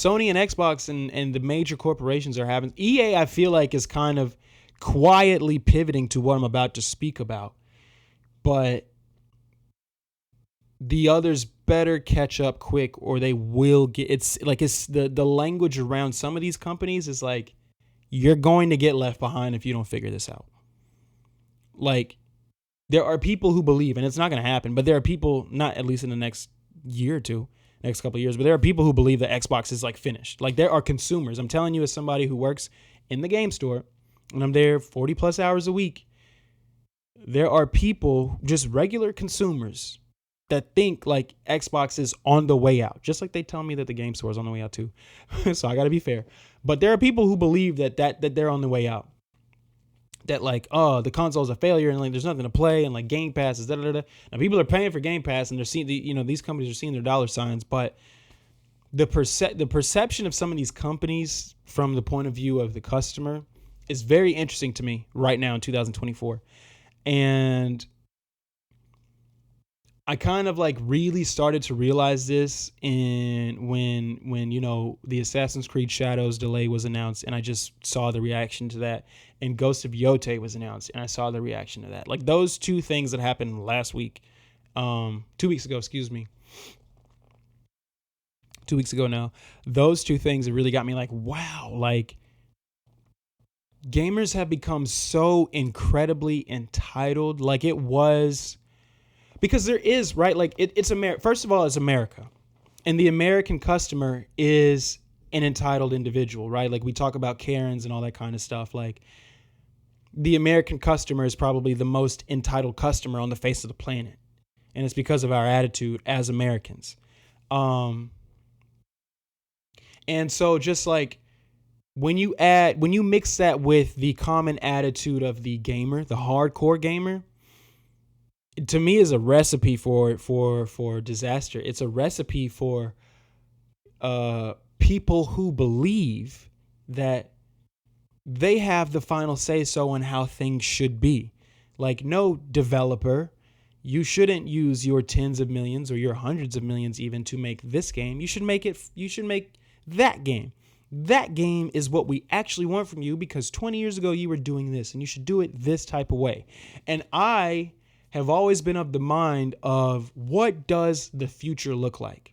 and Xbox and the major corporations are having, EA, I feel like, is kind of quietly pivoting to what I'm about to speak about. But the others better catch up quick or they will get, it's the language around some of these companies is like, you're going to get left behind if you don't figure this out. Like, there are people who believe, and it's not going to happen, but there are people, not at least in the next year or two, next couple of years, but there are people who believe that Xbox is like finished. Like there are consumers. I'm telling you, as somebody who works in the game store and I'm there 40 plus hours a week, there are people, just regular consumers, that think like Xbox is on the way out, just like they tell me that the game store is on the way out too. So I got to be fair, but there are people who believe that they're on the way out. That like, oh, the console's a failure and like there's nothing to play and like Game Pass is da. Now people are paying for Game Pass and they're seeing these companies are seeing their dollar signs, but the perception of some of these companies from the point of view of the customer is very interesting to me right now in 2024. And I kind of like really started to realize this when the Assassin's Creed Shadows delay was announced, and I just saw the reaction to that, and Ghost of Yotei was announced, and I saw the reaction to that. Like those two things that happened last week, 2 weeks ago, excuse me. 2 weeks ago now. Those two things that really got me like, wow, like gamers have become so incredibly entitled. Like it was. Because there is, right? Like it's America. First of all, it's America. And the American customer is an entitled individual, right? Like we talk about Karens and all that kind of stuff. Like the American customer is probably the most entitled customer on the face of the planet. And it's because of our attitude as Americans. And so just like when you mix that with the common attitude of the gamer, the hardcore gamer, to me is a recipe for disaster. It's a recipe for people who believe that they have the final say so on how things should be. Like, no, developer, you shouldn't use your tens of millions or your hundreds of millions even to make this game. You should make that game. That game is what we actually want from you because 20 years ago you were doing this and you should do it this type of way. And I have always been of the mind of what does the future look like?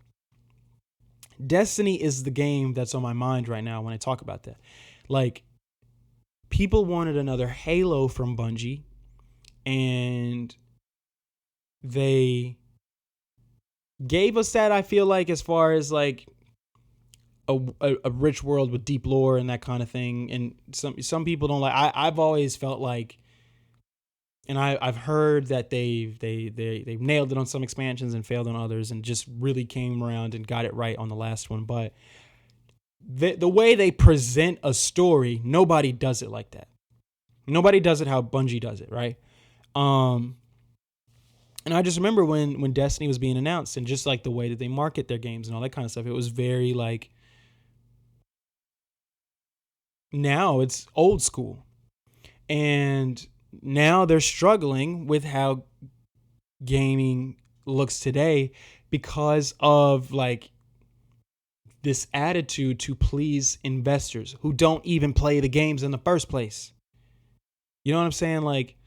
Destiny is the game that's on my mind right now when I talk about that. Like, people wanted another Halo from Bungie, and they gave us that, I feel like, as far as like a rich world with deep lore and that kind of thing. And some people don't like. I've always felt like, And I've heard that they've nailed it on some expansions and failed on others, and just really came around and got it right on the last one. But the way they present a story, nobody does it like that. Nobody does it how Bungie does it, right? And I just remember when Destiny was being announced, and just like the way that they market their games and all that kind of stuff, it was very like, now it's old school. And now they're struggling with how gaming looks today because of like this attitude to please investors who don't even play the games in the first place. You know what I'm saying? Like,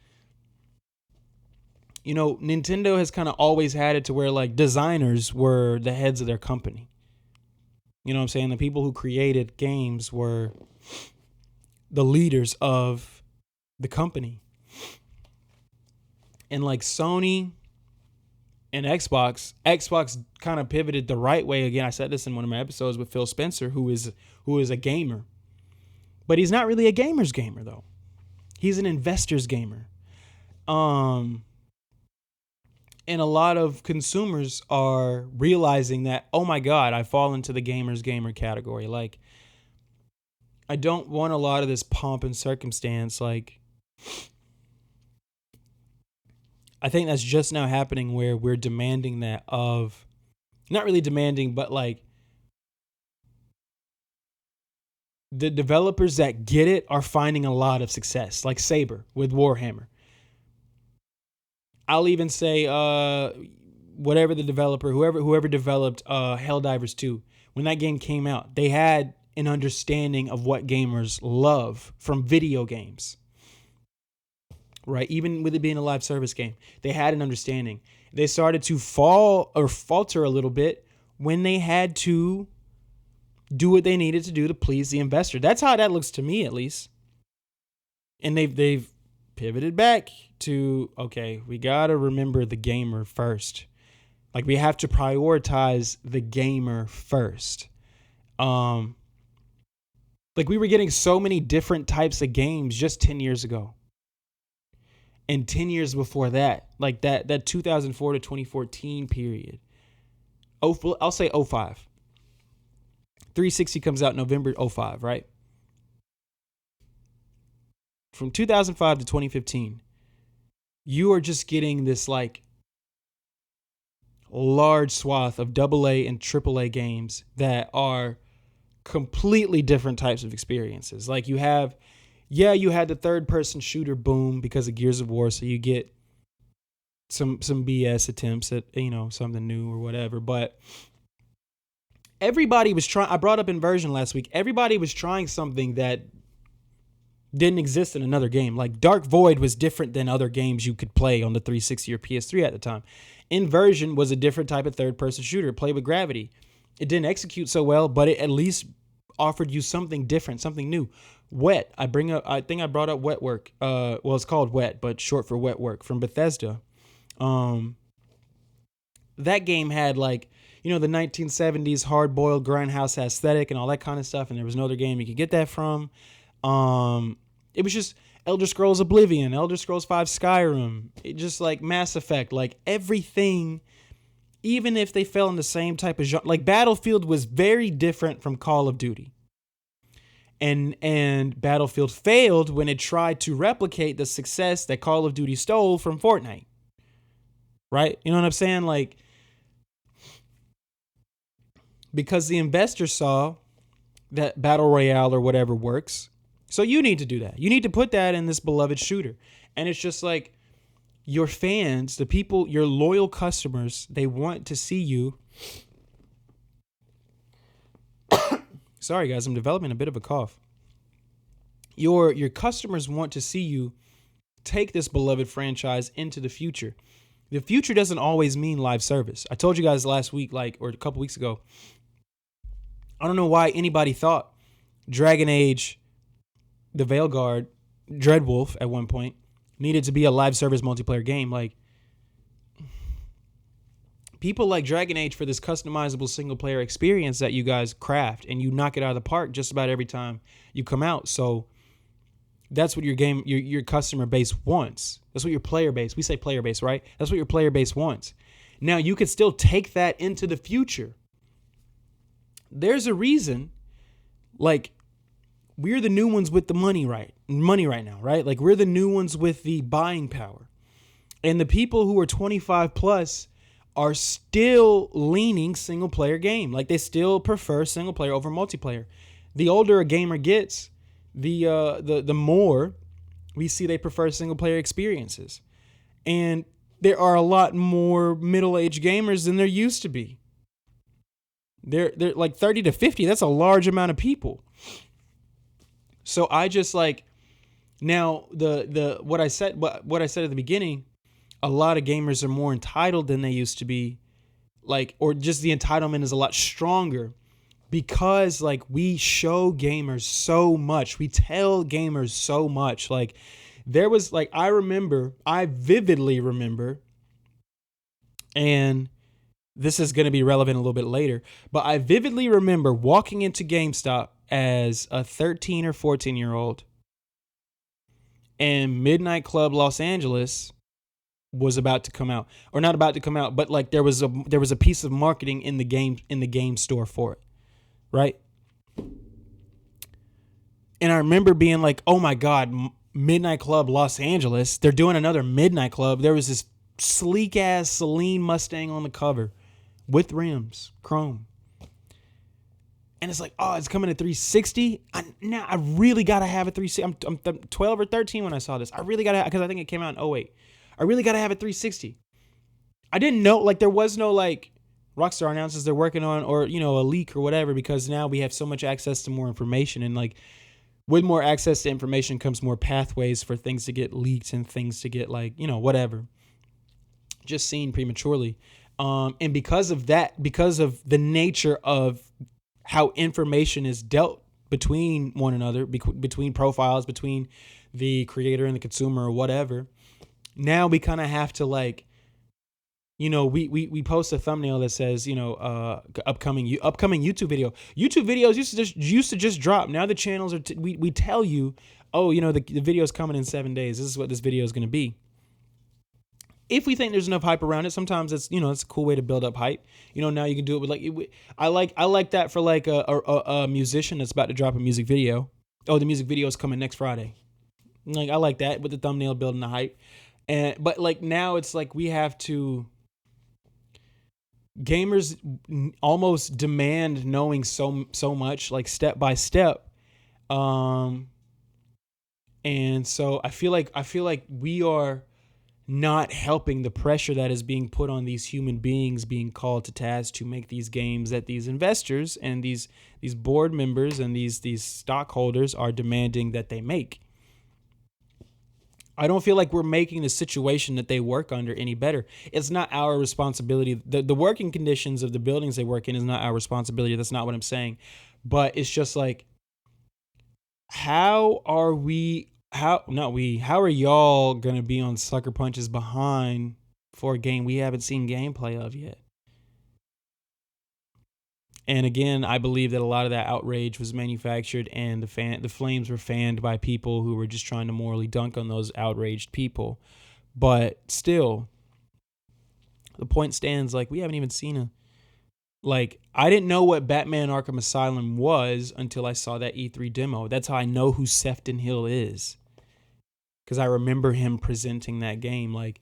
you know, Nintendo has kind of always had it to where like designers were the heads of their company. You know what I'm saying? The people who created games were the leaders of the company. And like Sony and Xbox kind of pivoted the right way. Again, I said this in one of my episodes with Phil Spencer, who is a gamer. But he's not really a gamer's gamer though. He's an investor's gamer. And a lot of consumers are realizing that, oh my God, I fall into the gamer's gamer category. Like, I don't want a lot of this pomp and circumstance. Like, I think that's just now happening where we're demanding that of, not really demanding, but like the developers that get it are finding a lot of success, like Saber with Warhammer. I'll even say whatever the developer, whoever developed Helldivers 2, when that game came out, they had an understanding of what gamers love from video games. Right, even with it being a live service game, they had an understanding. They started to falter a little bit when they had to do what they needed to do to please the investor. That's how that looks to me, at least. And they've pivoted back to, okay, we gotta remember the gamer first. Like, we have to prioritize the gamer first. Like, we were getting so many different types of games just 10 years ago. And 10 years before that, like that 2004 to 2014 period. I'll say 05. 360 comes out November 05, right? From 2005 to 2015, you are just getting this like large swath of AA and AAA games that are completely different types of experiences. Like, you had the third person shooter boom because of Gears of War, so you get some BS attempts at, you know, something new or whatever. But everybody was trying. I brought up Inversion last week. Everybody was trying something that didn't exist in another game. Like, Dark Void was different than other games you could play on the 360 or PS3 at the time. Inversion was a different type of third person shooter, play with gravity. It didn't execute so well, but it at least offered you something different, something new. Wet. I think I brought up Wet Work. Well, it's called Wet, but short for Wet Work, from Bethesda. That game had, like, you know, the 1970s hard-boiled grindhouse aesthetic and all that kind of stuff, and there was no other game you could get that from. It was just Elder Scrolls Oblivion, Elder Scrolls V Skyrim, it just like Mass Effect, like everything, even if they fell in the same type of genre. Like, Battlefield was very different from Call of Duty. And Battlefield failed when it tried to replicate the success that Call of Duty stole from Fortnite. Right? You know what I'm saying? Like, because the investor saw that Battle Royale or whatever works. So you need to do that. You need to put that in this beloved shooter. And it's just like, your fans, the people, your loyal customers, they want to see you. Sorry, guys, I'm developing a bit of a cough. Your customers want to see you take this beloved franchise into the future. The future doesn't always mean live service. I told you guys last week, or a couple weeks ago, I don't know why anybody thought Dragon Age, the Veilguard, Dreadwolf at one point needed to be a live service multiplayer game. Like, people like Dragon Age for this customizable single player experience that you guys craft and you knock it out of the park just about every time you come out. So that's what your customer base wants. That's what your player base, we say player base, right? That's what your player base wants. Now you could still take that into the future. There's a reason, like, we're the new ones with the money right now, right? Like, we're the new ones with the buying power. And the people who are 25 plus are still leaning single player game. Like, they still prefer single player over multiplayer. The older a gamer gets, the more we see they prefer single player experiences. And there are a lot more middle-aged gamers than there used to be. They're like 30 to 50. That's a large amount of people. So I just like, now what I said at the beginning, a lot of gamers are more entitled than they used to be, like, or just the entitlement is a lot stronger because, like, we show gamers so much. We tell gamers so much. Like, there was, like, I vividly remember, and this is going to be relevant a little bit later, but I vividly remember walking into GameStop as a 13 or 14-year-old, and Midnight Club Los Angeles was about to come out, or not about to come out, but like there was a piece of marketing in the game store for it, right? And I remember being like, "Oh my God, Midnight Club Los Angeles! They're doing another Midnight Club." There was this sleek ass Celine Mustang on the cover with rims, chrome. And it's like, oh, it's coming at 360. I really got to have a 360. I'm 12 or 13 when I saw this. I really got to, because I think it came out in 08. I really got to have a 360. I didn't know, like, there was no, like, Rockstar announces they're working on, or, you know, a leak or whatever, because now we have so much access to more information. And, like, with more access to information comes more pathways for things to get leaked and things to get, like, you know, whatever, just seen prematurely. And because of that, because of the nature of how information is dealt between one another, between profiles, between the creator and the consumer or whatever, now we kind of have to, like, you know, we post a thumbnail that says, you know, upcoming YouTube video. YouTube videos used to just drop. Now the channels are, we tell you, oh, you know, the video's coming in 7 days. This is what this video is going to be. If we think there's enough hype around it, sometimes it's, you know, it's a cool way to build up hype. You know, now you can do it with, like, I like that for, like, a musician that's about to drop a music video. Oh, the music video is coming next Friday. Like, I like that with the thumbnail building the hype. But like, now it's like we have to, gamers almost demand knowing so much, like, step by step. And so I feel like we are not helping the pressure that is being put on these human beings being called to task to make these games that these investors and these board members and these stockholders are demanding that they make. I don't feel like we're making the situation that they work under any better. It's not our responsibility. The working conditions of the buildings they work in is not our responsibility. That's not what I'm saying. But it's just like, how are y'all going to be on sucker punches behind for a game we haven't seen gameplay of yet? And again, I believe that a lot of that outrage was manufactured, and the flames were fanned by people who were just trying to morally dunk on those outraged people. But still, the point stands, like, we haven't even seen I didn't know what Batman Arkham Asylum was until I saw that E3 demo. That's how I know who Sefton Hill is, because I remember him presenting that game. Like,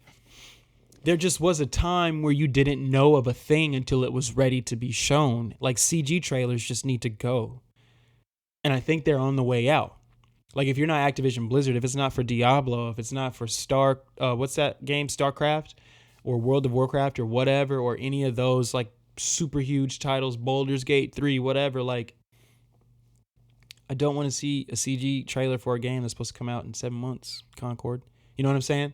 there just was a time where you didn't know of a thing until it was ready to be shown. Like, CG trailers just need to go. And I think they're on the way out. Like, if you're not Activision Blizzard, if it's not for Diablo, if it's not for what's that game, StarCraft or World of Warcraft or whatever, or any of those, like, super huge titles, Baldur's Gate 3, whatever, like, I don't want to see a CG trailer for a game that's supposed to come out in 7 months, Concord. You know what I'm saying?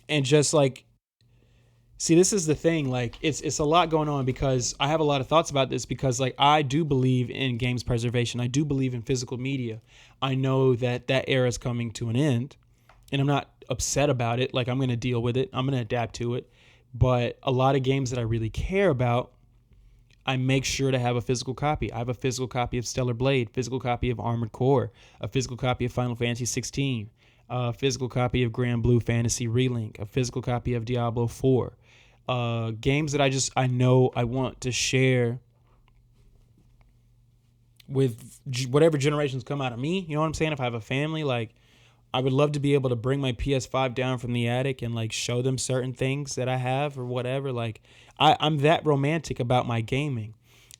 And just, like, see, this is the thing. Like, it's a lot going on, because I have a lot of thoughts about this, because, like, I do believe in games preservation. I do believe in physical media. I know that era is coming to an end, and I'm not upset about it. Like, I'm going to deal with it. I'm going to adapt to it. But a lot of games that I really care about, I make sure to have a physical copy. I have a physical copy of Stellar Blade, physical copy of Armored Core, a physical copy of Final Fantasy 16, a physical copy of Granblue Fantasy Relink, a physical copy of Diablo 4. Games that I know I want to share with whatever generations come out of me. You know what I'm saying? If I have a family, like, I would love to be able to bring my PS5 down from the attic and like show them certain things that I have or whatever. Like, I'm that romantic about my gaming.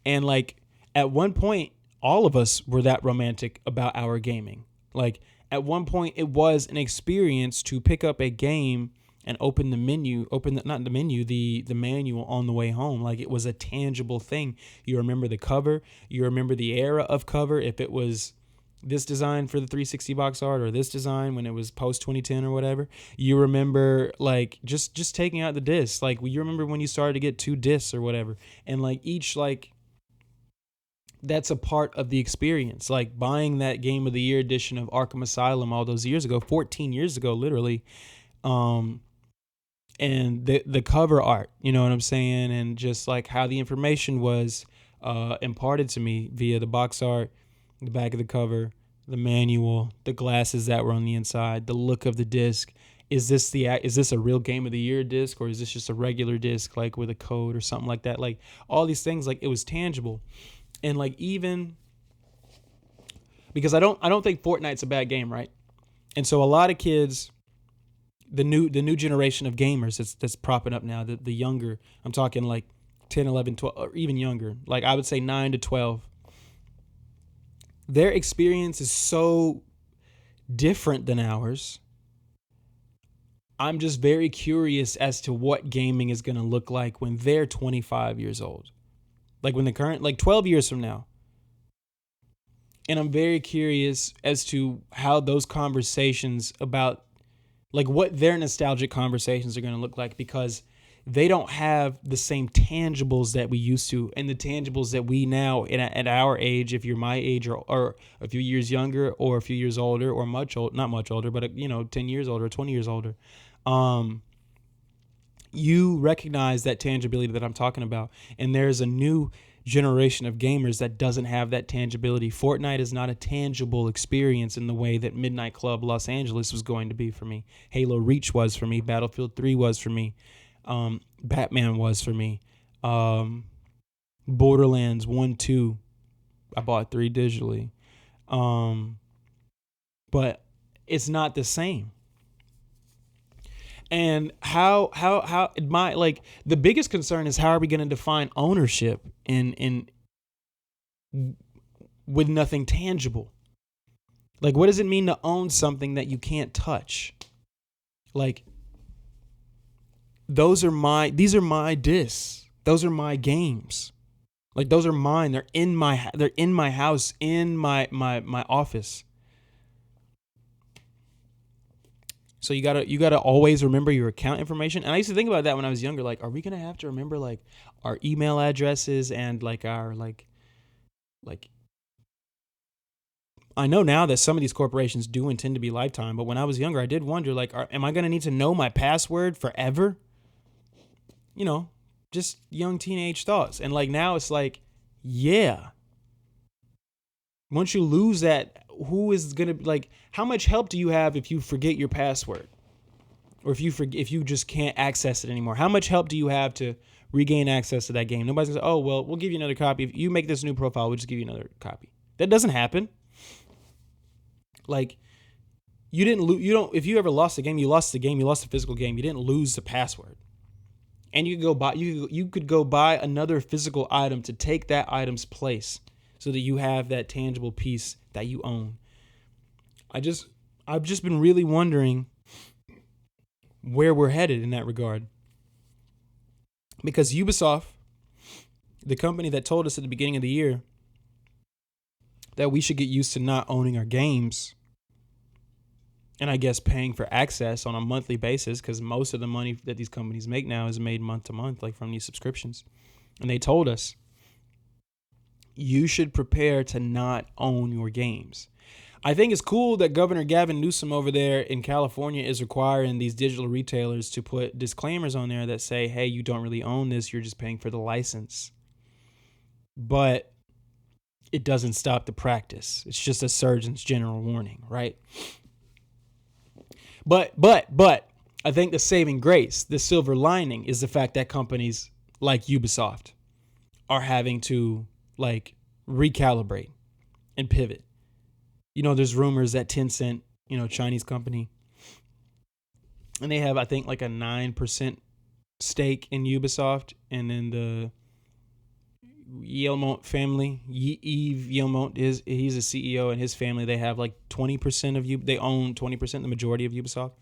And like at one point, all of us were that romantic about our gaming. Like at one point it was an experience to pick up a game and open the menu, not the menu, the manual on the way home. Like it was a tangible thing. You remember the cover, you remember the era of cover, if it was this design for the 360 box art or this design when it was post 2010 or whatever. You remember like just taking out the disc. Like you remember when you started to get 2 discs or whatever. And like each, like, that's a part of the experience. Like buying that Game of the Year edition of Arkham Asylum all those years ago, 14 years ago, literally. And the cover art, you know what I'm saying? And just like how the information was imparted to me via the box art, the back of the cover, the manual, the glasses that were on the inside, the look of the disc. Is this a real Game of the Year disc, or is this just a regular disc, like with a code or something like that? Like all these things, like it was tangible. And like, even because I don't think Fortnite's a bad game, right? And so a lot of kids, the new generation of gamers that's propping up now, the younger, I'm talking like 10, 11, 12, or even younger, like I would say 9 to 12, their experience is so different than ours. I'm just very curious as to what gaming is going to look like when they're 25 years old. Like when the current, like 12 years from now. And I'm very curious as to how those conversations about, like, what their nostalgic conversations are going to look like, because they don't have the same tangibles that we used to, and the tangibles that we now at our age, if you're my age or a few years younger or a few years older or not much older, but 10 years older, 20 years older, you recognize that tangibility that I'm talking about. And there's a new generation of gamers that doesn't have that tangibility. Fortnite is not a tangible experience in the way that Midnight Club Los Angeles was going to be for me. Halo Reach was for me. Battlefield 3 was for me. Batman was for me. Borderlands 1, 2. I bought 3 digitally. But it's not the same. And how the biggest concern is, how are we going to define ownership in with nothing tangible? Like, what does it mean to own something that you can't touch? Like, these are my discs. Those are my games. Like, those are mine. They're in my house, in my office. So you gotta always remember your account information. And I used to think about that when I was younger. Like, are we gonna have to remember like our email addresses and like our like I know now that some of these corporations do intend to be lifetime, but when I was younger, I did wonder, like, am I gonna need to know my password forever? Just young teenage thoughts. And like now it's like, yeah. Once you lose that, who is going to, like, how much help do you have if you forget your password? Or if you just can't access it anymore? How much help do you have to regain access to that game? Nobody's going to say, oh, well, we'll give you another copy. If you make this new profile, we'll just give you another copy. That doesn't happen. Like, if you ever lost a game, you lost the physical game. You didn't lose the password. And you could go buy another physical item to take that item's place, so that you have that tangible piece that you own. I've just been really wondering where we're headed in that regard. Because Ubisoft, the company that told us at the beginning of the year that we should get used to not owning our games, and I guess paying for access on a monthly basis, because most of the money that these companies make now is made month to month, like from these subscriptions. And they told us, you should prepare to not own your games. I think it's cool that Governor Gavin Newsom over there in California is requiring these digital retailers to put disclaimers on there that say, hey, you don't really own this. You're just paying for the license. but it doesn't stop the practice. It's just a surgeon's general warning, right? But I think the saving grace, the silver lining, is the fact that companies like Ubisoft are having to like recalibrate and pivot. You know, there's rumors that Tencent, you know, Chinese company, and they have, I think, like a 9% stake in Ubisoft, and then the Yelmont family, Yves Yelmont, he's a CEO, and his family, they have like 20% of they own 20%, the majority of Ubisoft.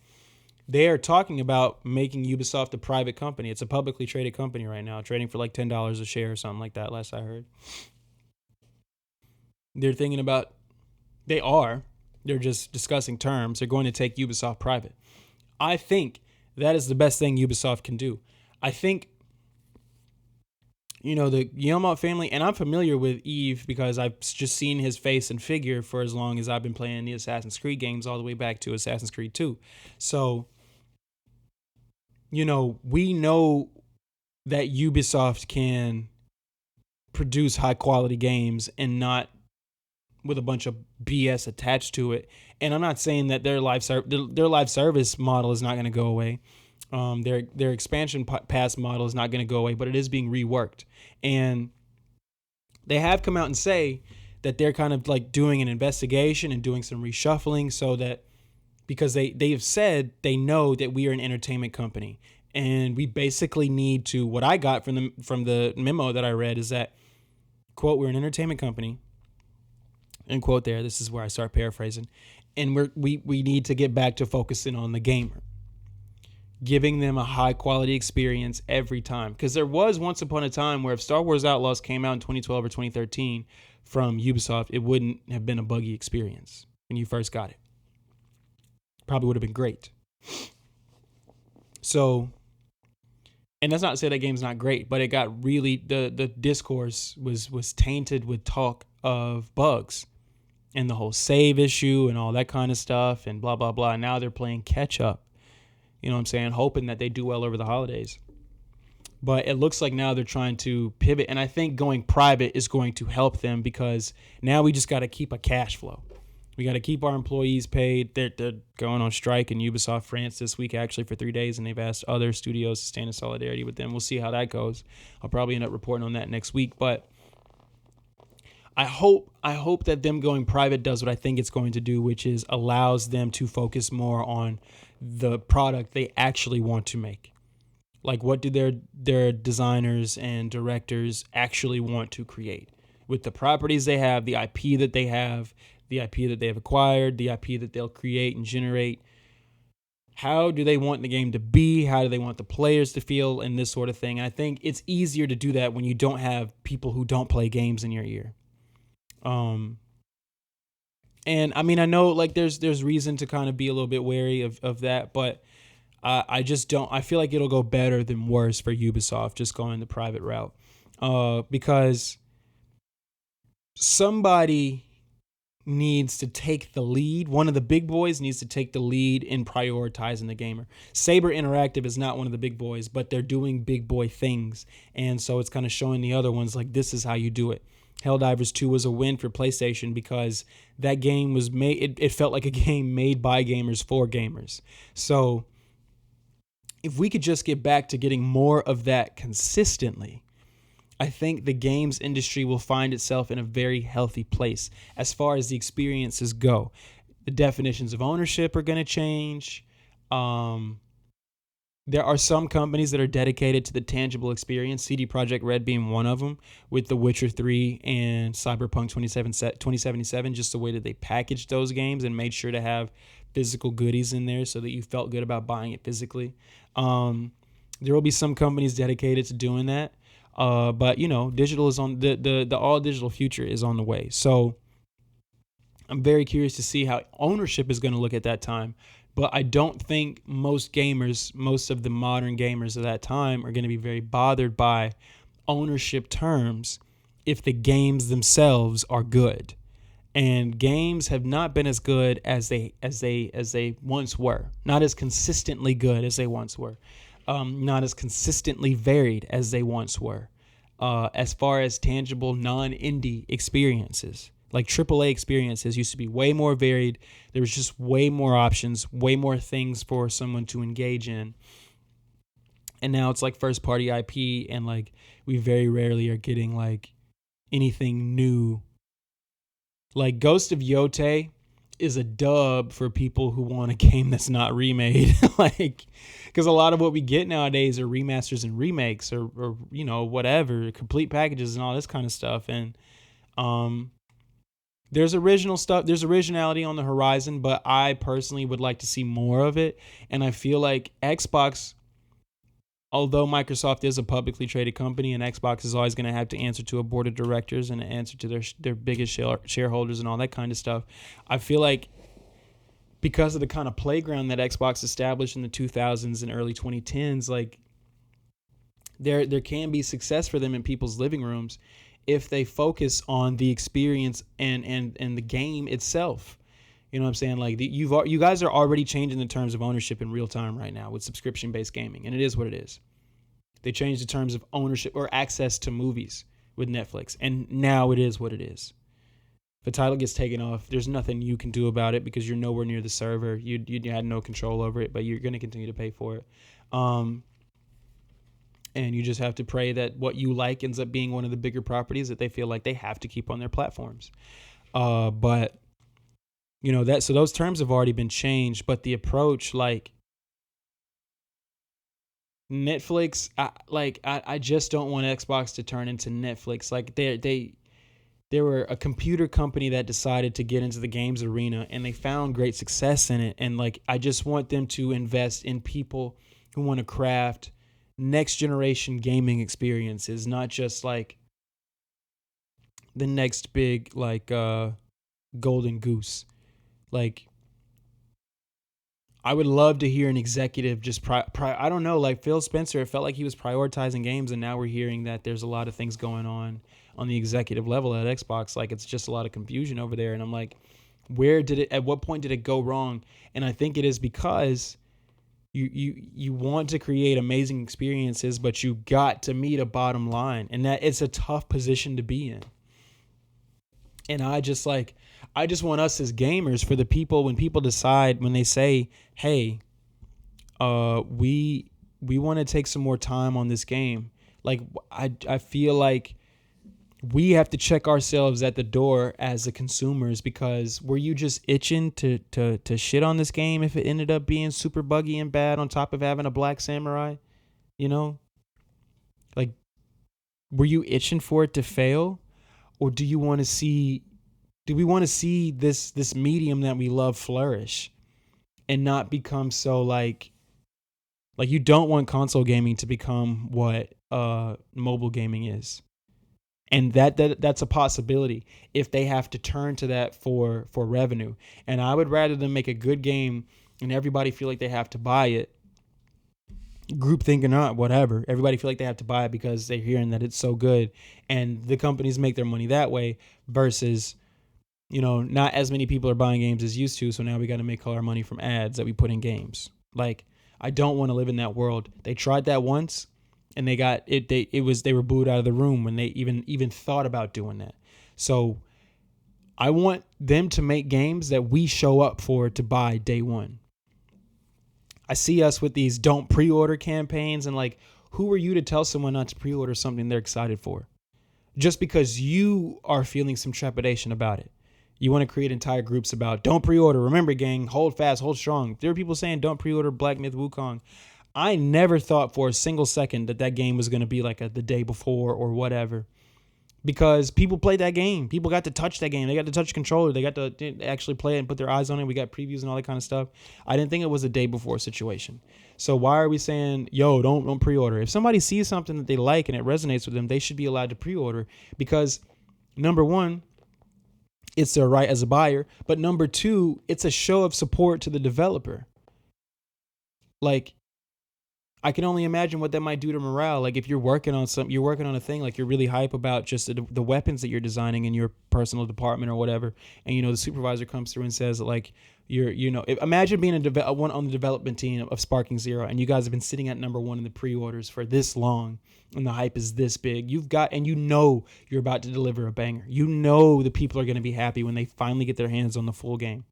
They are talking about making Ubisoft a private company. It's a publicly traded company right now, trading for like $10 a share or something like that, last I heard. They're thinking about, they're just discussing terms. They're going to take Ubisoft private. I think that is the best thing Ubisoft can do. I think, you know, the Guillemot family, and I'm familiar with Yves because I've just seen his face and figure for as long as I've been playing the Assassin's Creed games, all the way back to Assassin's Creed 2. So, you know, we know that Ubisoft can produce high quality games and not with a bunch of BS attached to it. And I'm not saying that their live service model is not going to go away. Their expansion pass model is not going to go away, but it is being reworked. And they have come out and say that they're kind of like doing an investigation and doing some reshuffling, so that, because they have said they know that we are an entertainment company, and we basically need to, what I got from the memo that I read is that, quote, we're an entertainment company, end quote there. This is where I start paraphrasing. And we need to get back to focusing on the gamer, giving them a high quality experience every time. Because there was once upon a time where if Star Wars Outlaws came out in 2012 or 2013 from Ubisoft, it wouldn't have been a buggy experience when you first got it. Probably would have been great. So, and that's not to say that game's not great, but it got really, the discourse was tainted with talk of bugs and the whole save issue and all that kind of stuff and blah, blah, blah. And now they're playing catch up. You know what I'm saying? Hoping that they do well over the holidays. But it looks like now they're trying to pivot. And I think going private is going to help them, because now we just got to keep a cash flow. We got to keep our employees paid. They're going on strike in Ubisoft France this week, actually, for 3 days. And they've asked other studios to stand in solidarity with them. We'll see how that goes. I'll probably end up reporting on that next week. But I hope that them going private does what I think it's going to do, which is allows them to focus more on the product they actually want to make. Like, what do their designers and directors actually want to create with the properties they have, the IP that they have, the IP that they have acquired, the IP that they'll create and generate. How do they want the game to be? How do they want the players to feel, and this sort of thing? And I think it's easier to do that when you don't have people who don't play games in your ear. And I mean, I know like there's reason to kind of be a little bit wary of that, but I just don't. I feel like it'll go better than worse for Ubisoft just going the private route, because somebody needs to take the lead. One of the big boys needs to take the lead in prioritizing the gamer. Saber Interactive is not one of the big boys, but they're doing big boy things, and so it's kind of showing the other ones like this is how you do it. Helldivers 2 was a win for PlayStation because that game was made, it felt like a game made by gamers for gamers. So if we could just get back to getting more of that consistently, I think the games industry will find itself in a very healthy place as far as the experiences go. The definitions of ownership are going to change. There are some companies that are dedicated to the tangible experience, CD Projekt Red being one of them, with The Witcher 3 and Cyberpunk 2077, just the way that they packaged those games and made sure to have physical goodies in there so that you felt good about buying it physically. There will be some companies dedicated to doing that, but, you know, digital is on the all-digital future is on the way. So I'm very curious to see how ownership is going to look at that time. But I don't think most of the modern gamers of that time are going to be very bothered by ownership terms if the games themselves are good. And games have not been as good as they once were. Not as consistently good as they once were. Not as consistently varied as they once were. as far as tangible non-indie experiences. Like AAA experiences used to be way more varied. There was just way more options, way more things for someone to engage in. And now it's like first party IP, and like we very rarely are getting like anything new. Like Ghost of Yote is a dub for people who want a game that's not remade. Like, because a lot of what we get nowadays are remasters and remakes, or you know, whatever, complete packages and all this kind of stuff. And there's original stuff, there's originality on the horizon, but I personally would like to see more of it. And I feel like Xbox, although Microsoft is a publicly traded company and Xbox is always going to have to answer to a board of directors and answer to their biggest shareholders and all that kind of stuff, I feel like because of the kind of playground that Xbox established in the 2000s and early 2010s, like there can be success for them in people's living rooms if they focus on the experience and the game itself. You know what I'm saying? Like you guys are already changing the terms of ownership in real time right now with subscription-based gaming, and it is what it is. They changed the terms of ownership or access to movies with Netflix, and now it is what it is. If a title gets taken off, there's nothing you can do about it because you're nowhere near the server. You had no control over it, but you're going to continue to pay for it. And you just have to pray that what you like ends up being one of the bigger properties that they feel like they have to keep on their platforms. But you know, so those terms have already been changed, but the approach, like Netflix, I just don't want Xbox to turn into Netflix. Like they were a computer company that decided to get into the games arena, and they found great success in it. And like, I just want them to invest in people who want to craft next generation gaming experiences, not just like the next big like golden goose. Like, I would love to hear an executive just I don't know, like Phil Spencer, it felt like he was prioritizing games, and now we're hearing that there's a lot of things going on the executive level at Xbox. Like, it's just a lot of confusion over there, and I'm like, at what point did it go wrong? And I think it is because you want to create amazing experiences, but you got to meet a bottom line, and that it's a tough position to be in. And I just want us as gamers, for the people, when people decide, when they say, hey, we want to take some more time on this game. Like, I feel like we have to check ourselves at the door as the consumers, because were you just itching to shit on this game if it ended up being super buggy and bad on top of having a black samurai? You know? Like, were you itching for it to fail? Or do we want to see this medium that we love flourish and not become so like you don't want console gaming to become what mobile gaming is. And that's a possibility if they have to turn to that for revenue. And I would rather them make a good game and everybody feel like they have to buy it, groupthink or not, whatever. Everybody feel like they have to buy it because they're hearing that it's so good, and the companies make their money that way, versus, you know, not as many people are buying games as used to, so now we got to make all our money from ads that we put in games. Like, I don't want to live in that world. They tried that once, and they got it. They were booed out of the room when they even thought about doing that. So I want them to make games that we show up for to buy day one. I see us with these don't pre-order campaigns, and like, who are you to tell someone not to pre-order something they're excited for? Just because you are feeling some trepidation about it. You want to create entire groups about don't pre-order. Remember, gang, hold fast, hold strong. There are people saying don't pre-order Black Myth Wukong. I never thought for a single second that game was going to be like the day before or whatever. Because people played that game. People got to touch that game. They got to touch the controller. They got to actually play it and put their eyes on it. We got previews and all that kind of stuff. I didn't think it was a day before situation. So why are we saying, yo, don't pre-order? If somebody sees something that they like and it resonates with them, they should be allowed to pre-order. Because, number one, it's their right as a buyer. But number two, it's a show of support to the developer. Like, I can only imagine what that might do to morale. Like, if you're working on a thing, like you're really hype about just the weapons that you're designing in your personal department or whatever, and you know the supervisor comes through and says like, Imagine being one on the development team of Sparking Zero, and you guys have been sitting at number one in the pre-orders for this long, and the hype is this big. You're about to deliver a banger. The people are going to be happy when they finally get their hands on the full game,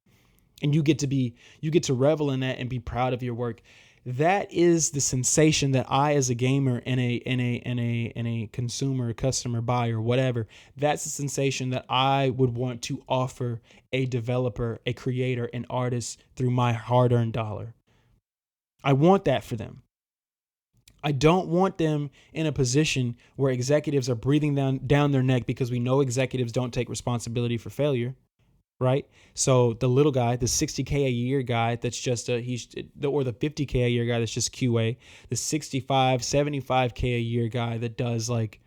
and you get to revel in that and be proud of your work. That is the sensation that I, as a gamer and a consumer, a customer, buyer, whatever, that's the sensation that I would want to offer a developer, a creator, an artist through my hard-earned dollar. I want that for them. I don't want them in a position where executives are breathing down their neck, because we know executives don't take responsibility for failure. Right. So the little guy, the $60K a year guy, that's just or the $50K a year guy, that's just QA, the $65, $75K a year guy that does like,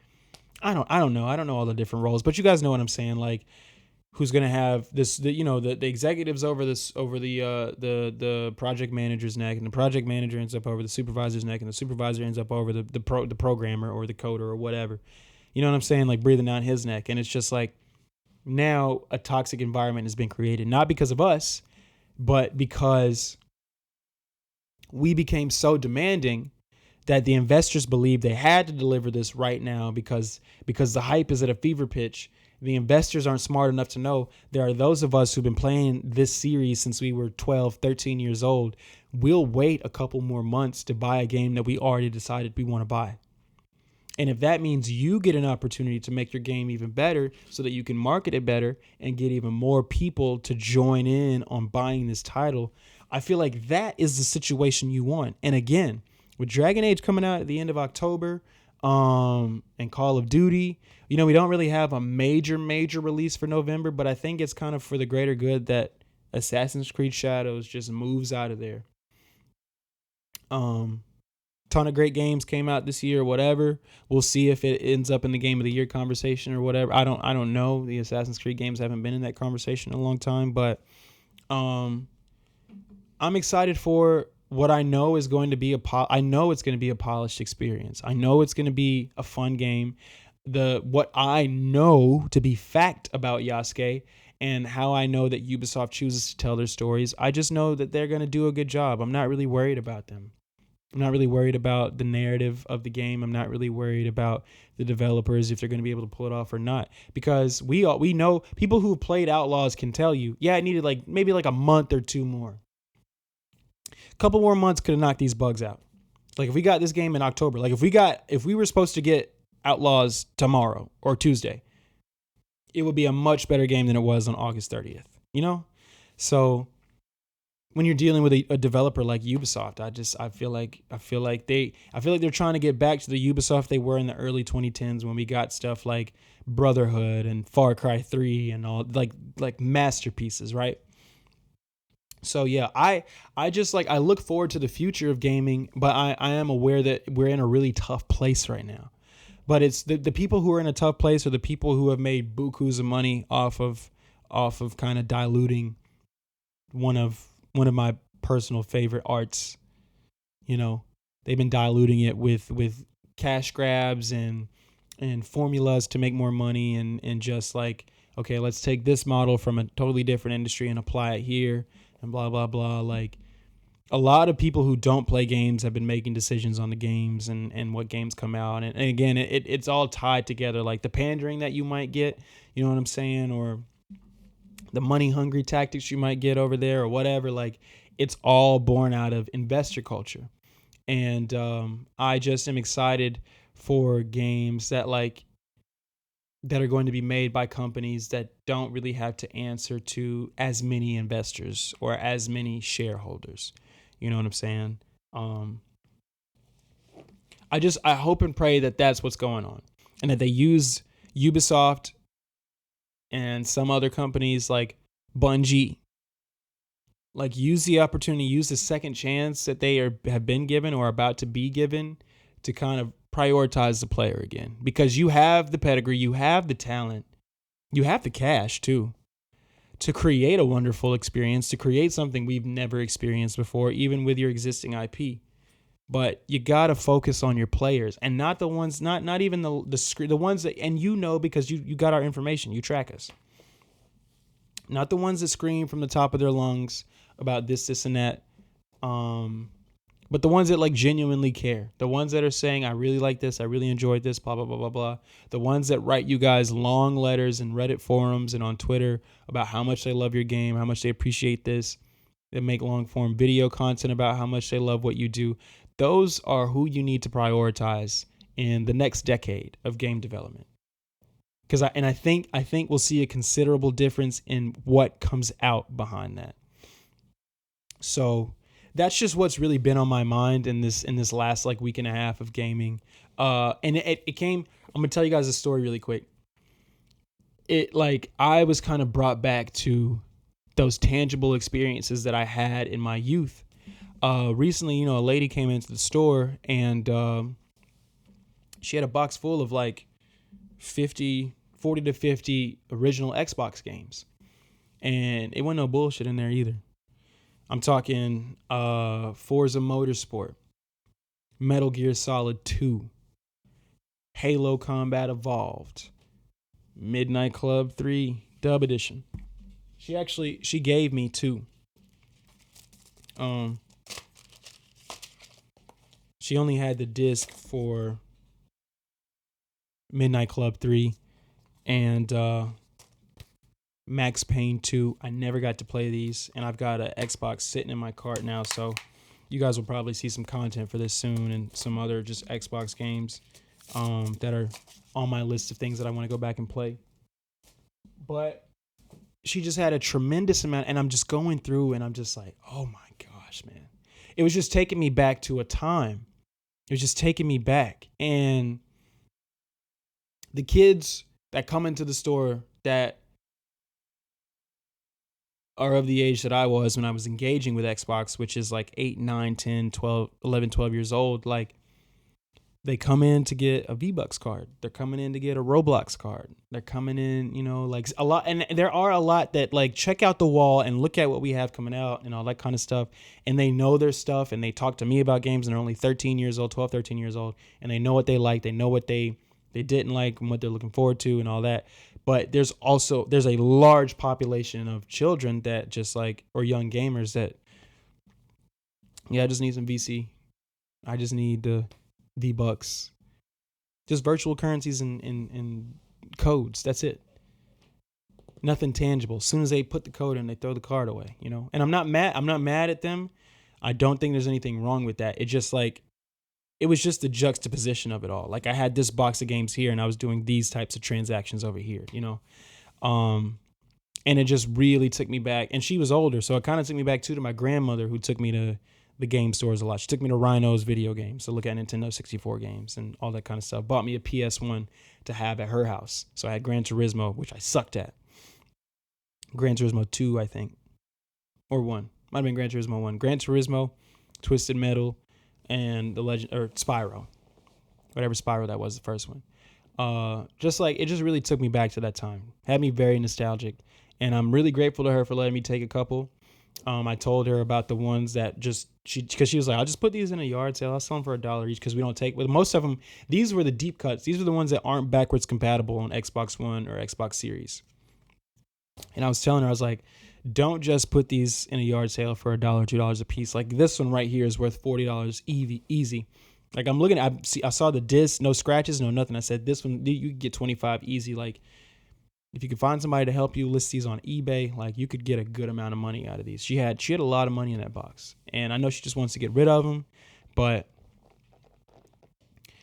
I don't know all the different roles, but you guys know what I'm saying. Like, who's going to have the executives over the project manager's neck, and the project manager ends up over the supervisor's neck, and the supervisor ends up over the programmer or the coder or whatever. You know what I'm saying? Like, breathing down his neck. And it's just like, now a toxic environment has been created, not because of us, but because we became so demanding that the investors believed they had to deliver this right now, because the hype is at a fever pitch. The investors aren't smart enough to know there are those of us who've been playing this series since we were 12, 13 years old. We'll wait a couple more months to buy a game that we already decided we want to buy. And if that means you get an opportunity to make your game even better so that you can market it better and get even more people to join in on buying this title, I feel like that is the situation you want. And again, with Dragon Age coming out at the end of October, and Call of Duty, we don't really have a major release for November, but I think it's kind of for the greater good that Assassin's Creed Shadows just moves out of there. Ton of great games came out this year or whatever. We'll see if it ends up in the game of the year conversation or whatever. I don't know. The Assassin's Creed games haven't been in that conversation in a long time, but I'm excited for what I know is going to be I know it's going to be a polished experience. I know it's going to be a fun game. What I know to be fact about Yasuke and how I know that Ubisoft chooses to tell their stories, I just know that they're going to do a good job. I'm not really worried about them. I'm not really worried about the narrative of the game. I'm not really worried about the developers, if they're going to be able to pull it off or not, because we know people who have played Outlaws can tell you, yeah, it needed maybe a month or two more. A couple more months could have knocked these bugs out. Like, if we got this game in October, like if we were supposed to get Outlaws tomorrow or Tuesday, it would be a much better game than it was on August 30th. So when you're dealing with a developer like Ubisoft, I feel like they're trying to get back to the Ubisoft they were in the early 2010s, when we got stuff like Brotherhood and Far Cry 3 and all like masterpieces, right? So yeah, I look forward to the future of gaming, but I am aware that we're in a really tough place right now. But it's the people who are in a tough place are the people who have made bukus of money off of kind of diluting one of my personal favorite arts. They've been diluting it with cash grabs and formulas to make more money, and just like, okay, let's take this model from a totally different industry and apply it here, and blah, blah, blah. Like, a lot of people who don't play games have been making decisions on the games and what games come out. And again, it's all tied together, like the pandering that you might get, you know what I'm saying? Or the money hungry tactics you might get over there or whatever. Like, it's all born out of investor culture. And I just am excited for games that are going to be made by companies that don't really have to answer to as many investors or as many shareholders. You know what I'm saying? I hope and pray that that's what's going on, and that they use Ubisoft and some other companies like Bungie, use the opportunity, use the second chance that they have been given or about to be given to kind of prioritize the player again, because you have the pedigree, you have the talent, you have the cash too, to create a wonderful experience, to create something we've never experienced before, even with your existing IP. But you got to focus on your players, and not the ones, not even the ones that, and because you got our information, you track us. Not the ones that scream from the top of their lungs about this, and that. But the ones that like genuinely care. The ones that are saying, I really like this, I really enjoyed this, blah, blah, blah, blah, blah. The ones that write you guys long letters in Reddit forums and on Twitter about how much they love your game, how much they appreciate this. They make long form video content about how much they love what you do. Those are who you need to prioritize in the next decade of game development. Because I think we'll see a considerable difference in what comes out behind that. So that's just what's really been on my mind in this last like week and a half of gaming. And it came. I'm gonna tell you guys a story really quick. It like I was kind of brought back to those tangible experiences that I had in my youth. Recently, a lady came into the store and she had a box full of like 40 to 50 original Xbox games. And it wasn't no bullshit in there either. I'm talking Forza Motorsport, Metal Gear Solid 2, Halo Combat Evolved, Midnight Club 3 Dub Edition. She gave me 2. She only had the disc for Midnight Club 3 and Max Payne 2. I never got to play these, and I've got an Xbox sitting in my cart now, so you guys will probably see some content for this soon and some other just Xbox games that are on my list of things that I want to go back and play. But she just had a tremendous amount, and I'm just going through, and I'm just like, oh my gosh, man. It was just taking me back to a time. It was just taking me back. And the kids that come into the store that are of the age that I was when I was engaging with Xbox, which is like 8, 9, 10, 12, 11, 12 years old, like they come in to get a V-Bucks card. They're coming in to get a Roblox card. They're coming in, like a lot. And there are a lot that like check out the wall and look at what we have coming out and all that kind of stuff. And they know their stuff and they talk to me about games and they're only 13 years old, 12, 13 years old. And they know what they like. They know what they didn't like and what they're looking forward to and all that. But there's a large population of children that just like, or young gamers that, I just need some VC. I just need the V-Bucks. Just virtual currencies and codes. That's it. Nothing tangible. As soon as they put the code in, they throw the card away, And I'm not mad at them. I don't think there's anything wrong with that. It just like, it was just the juxtaposition of it all. Like I had this box of games here and I was doing these types of transactions over here, and it just really took me back. And she was older, so it kind of took me back to my grandmother who took me to the game stores a lot. She took me to Rhino's video games to look at Nintendo 64 games and all that kind of stuff. Bought me a PS1 to have at her house. So I had Gran Turismo, which I sucked at. Gran Turismo 2, I think. Or 1. Might have been Gran Turismo 1. Gran Turismo, Twisted Metal, and the Legend or Spyro, whatever Spyro that was, the first one. Just like it just really took me back to that time. Had me very nostalgic, and I'm really grateful to her for letting me take a couple. I told her about the ones that because she was like, I'll just put these in a yard sale. I'll sell them for $1 each because we don't take. With most of them, these were the deep cuts. These were the ones that aren't backwards compatible on Xbox One or Xbox Series. And I was telling her, I was like, don't just put these in a yard sale for $1, $2 a piece. Like this one right here is worth $40 easy. Like I'm looking at, I saw the disc, no scratches, no nothing. I said, this one, you could get 25 easy. Like if you could find somebody to help you list these on eBay, like you could get a good amount of money out of these. She had a lot of money in that box, and I know she just wants to get rid of them, but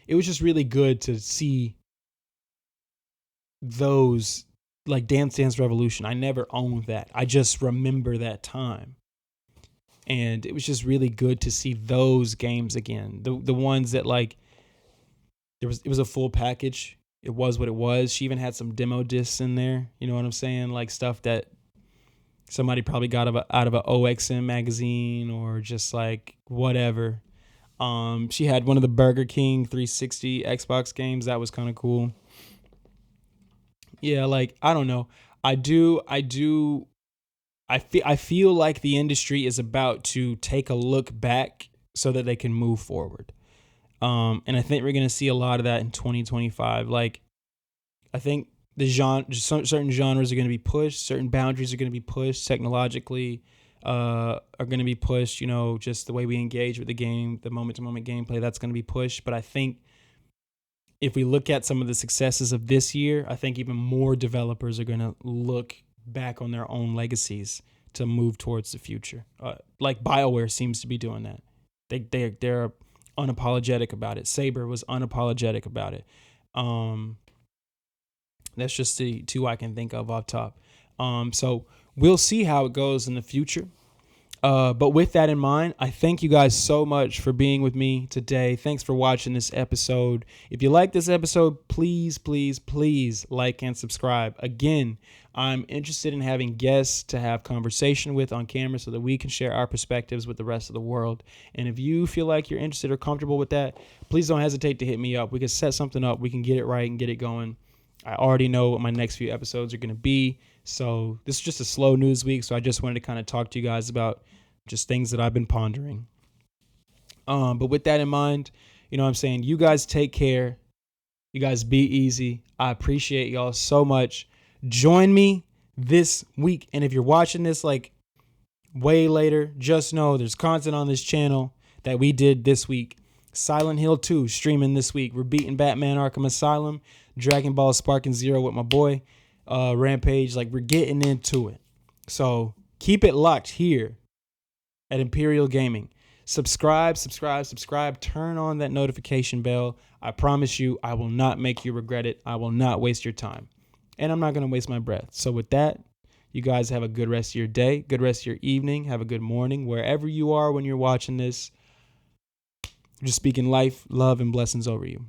it was just really good to see those. Like Dance Dance Revolution, I never owned that. I just remember that time. And it was just really good to see those games again. The ones that like it was a full package. It was what it was. She even had some demo discs in there. You know what I'm saying? Like stuff that somebody probably got out of a OXM magazine or just like whatever. She had one of the Burger King 360 Xbox games. That was kind of cool. Yeah, like I don't know. I feel like the industry is about to take a look back so that they can move forward. And I think we're going to see a lot of that in 2025. Like I think certain genres are going to be pushed, certain boundaries are going to be pushed technologically, are going to be pushed. Just the way we engage with the game, the moment to moment gameplay, that's going to be pushed. But I think if we look at some of the successes of this year, I think even more developers are going to look back on their own legacies to move towards the future. Like BioWare seems to be doing that. They're unapologetic about it. Saber was unapologetic about it. That's just the two I can think of off top. So we'll see how it goes in the future. But with that in mind, I thank you guys so much for being with me today. Thanks for watching this episode. If you like this episode, please, please, please like and subscribe. Again, I'm interested in having guests to have conversation with on camera so that we can share our perspectives with the rest of the world. And if you feel like you're interested or comfortable with that, please don't hesitate to hit me up. We can set something up. We can get it right and get it going. I already know what my next few episodes are going to be. So this is just a slow news week. So I just wanted to kind of talk to you guys about just things that I've been pondering. But with that in mind, what I'm saying, you guys take care. You guys be easy. I appreciate y'all so much. Join me this week. And if you're watching this like way later, just know there's content on this channel that we did this week. Silent Hill 2 streaming this week. We're beating Batman Arkham Asylum. Dragon Ball Sparking Zero with my boy Rampage. Like, we're getting into it. So keep it locked here at Imperial Gaming. Subscribe. Turn on that notification bell. I promise you, I will not make you regret it. I will not waste your time. And I'm not going to waste my breath. So with that, you guys have a good rest of your day, good rest of your evening, have a good morning, wherever you are when you're watching this. Just speaking life, love, and blessings over you.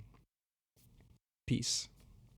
Peace.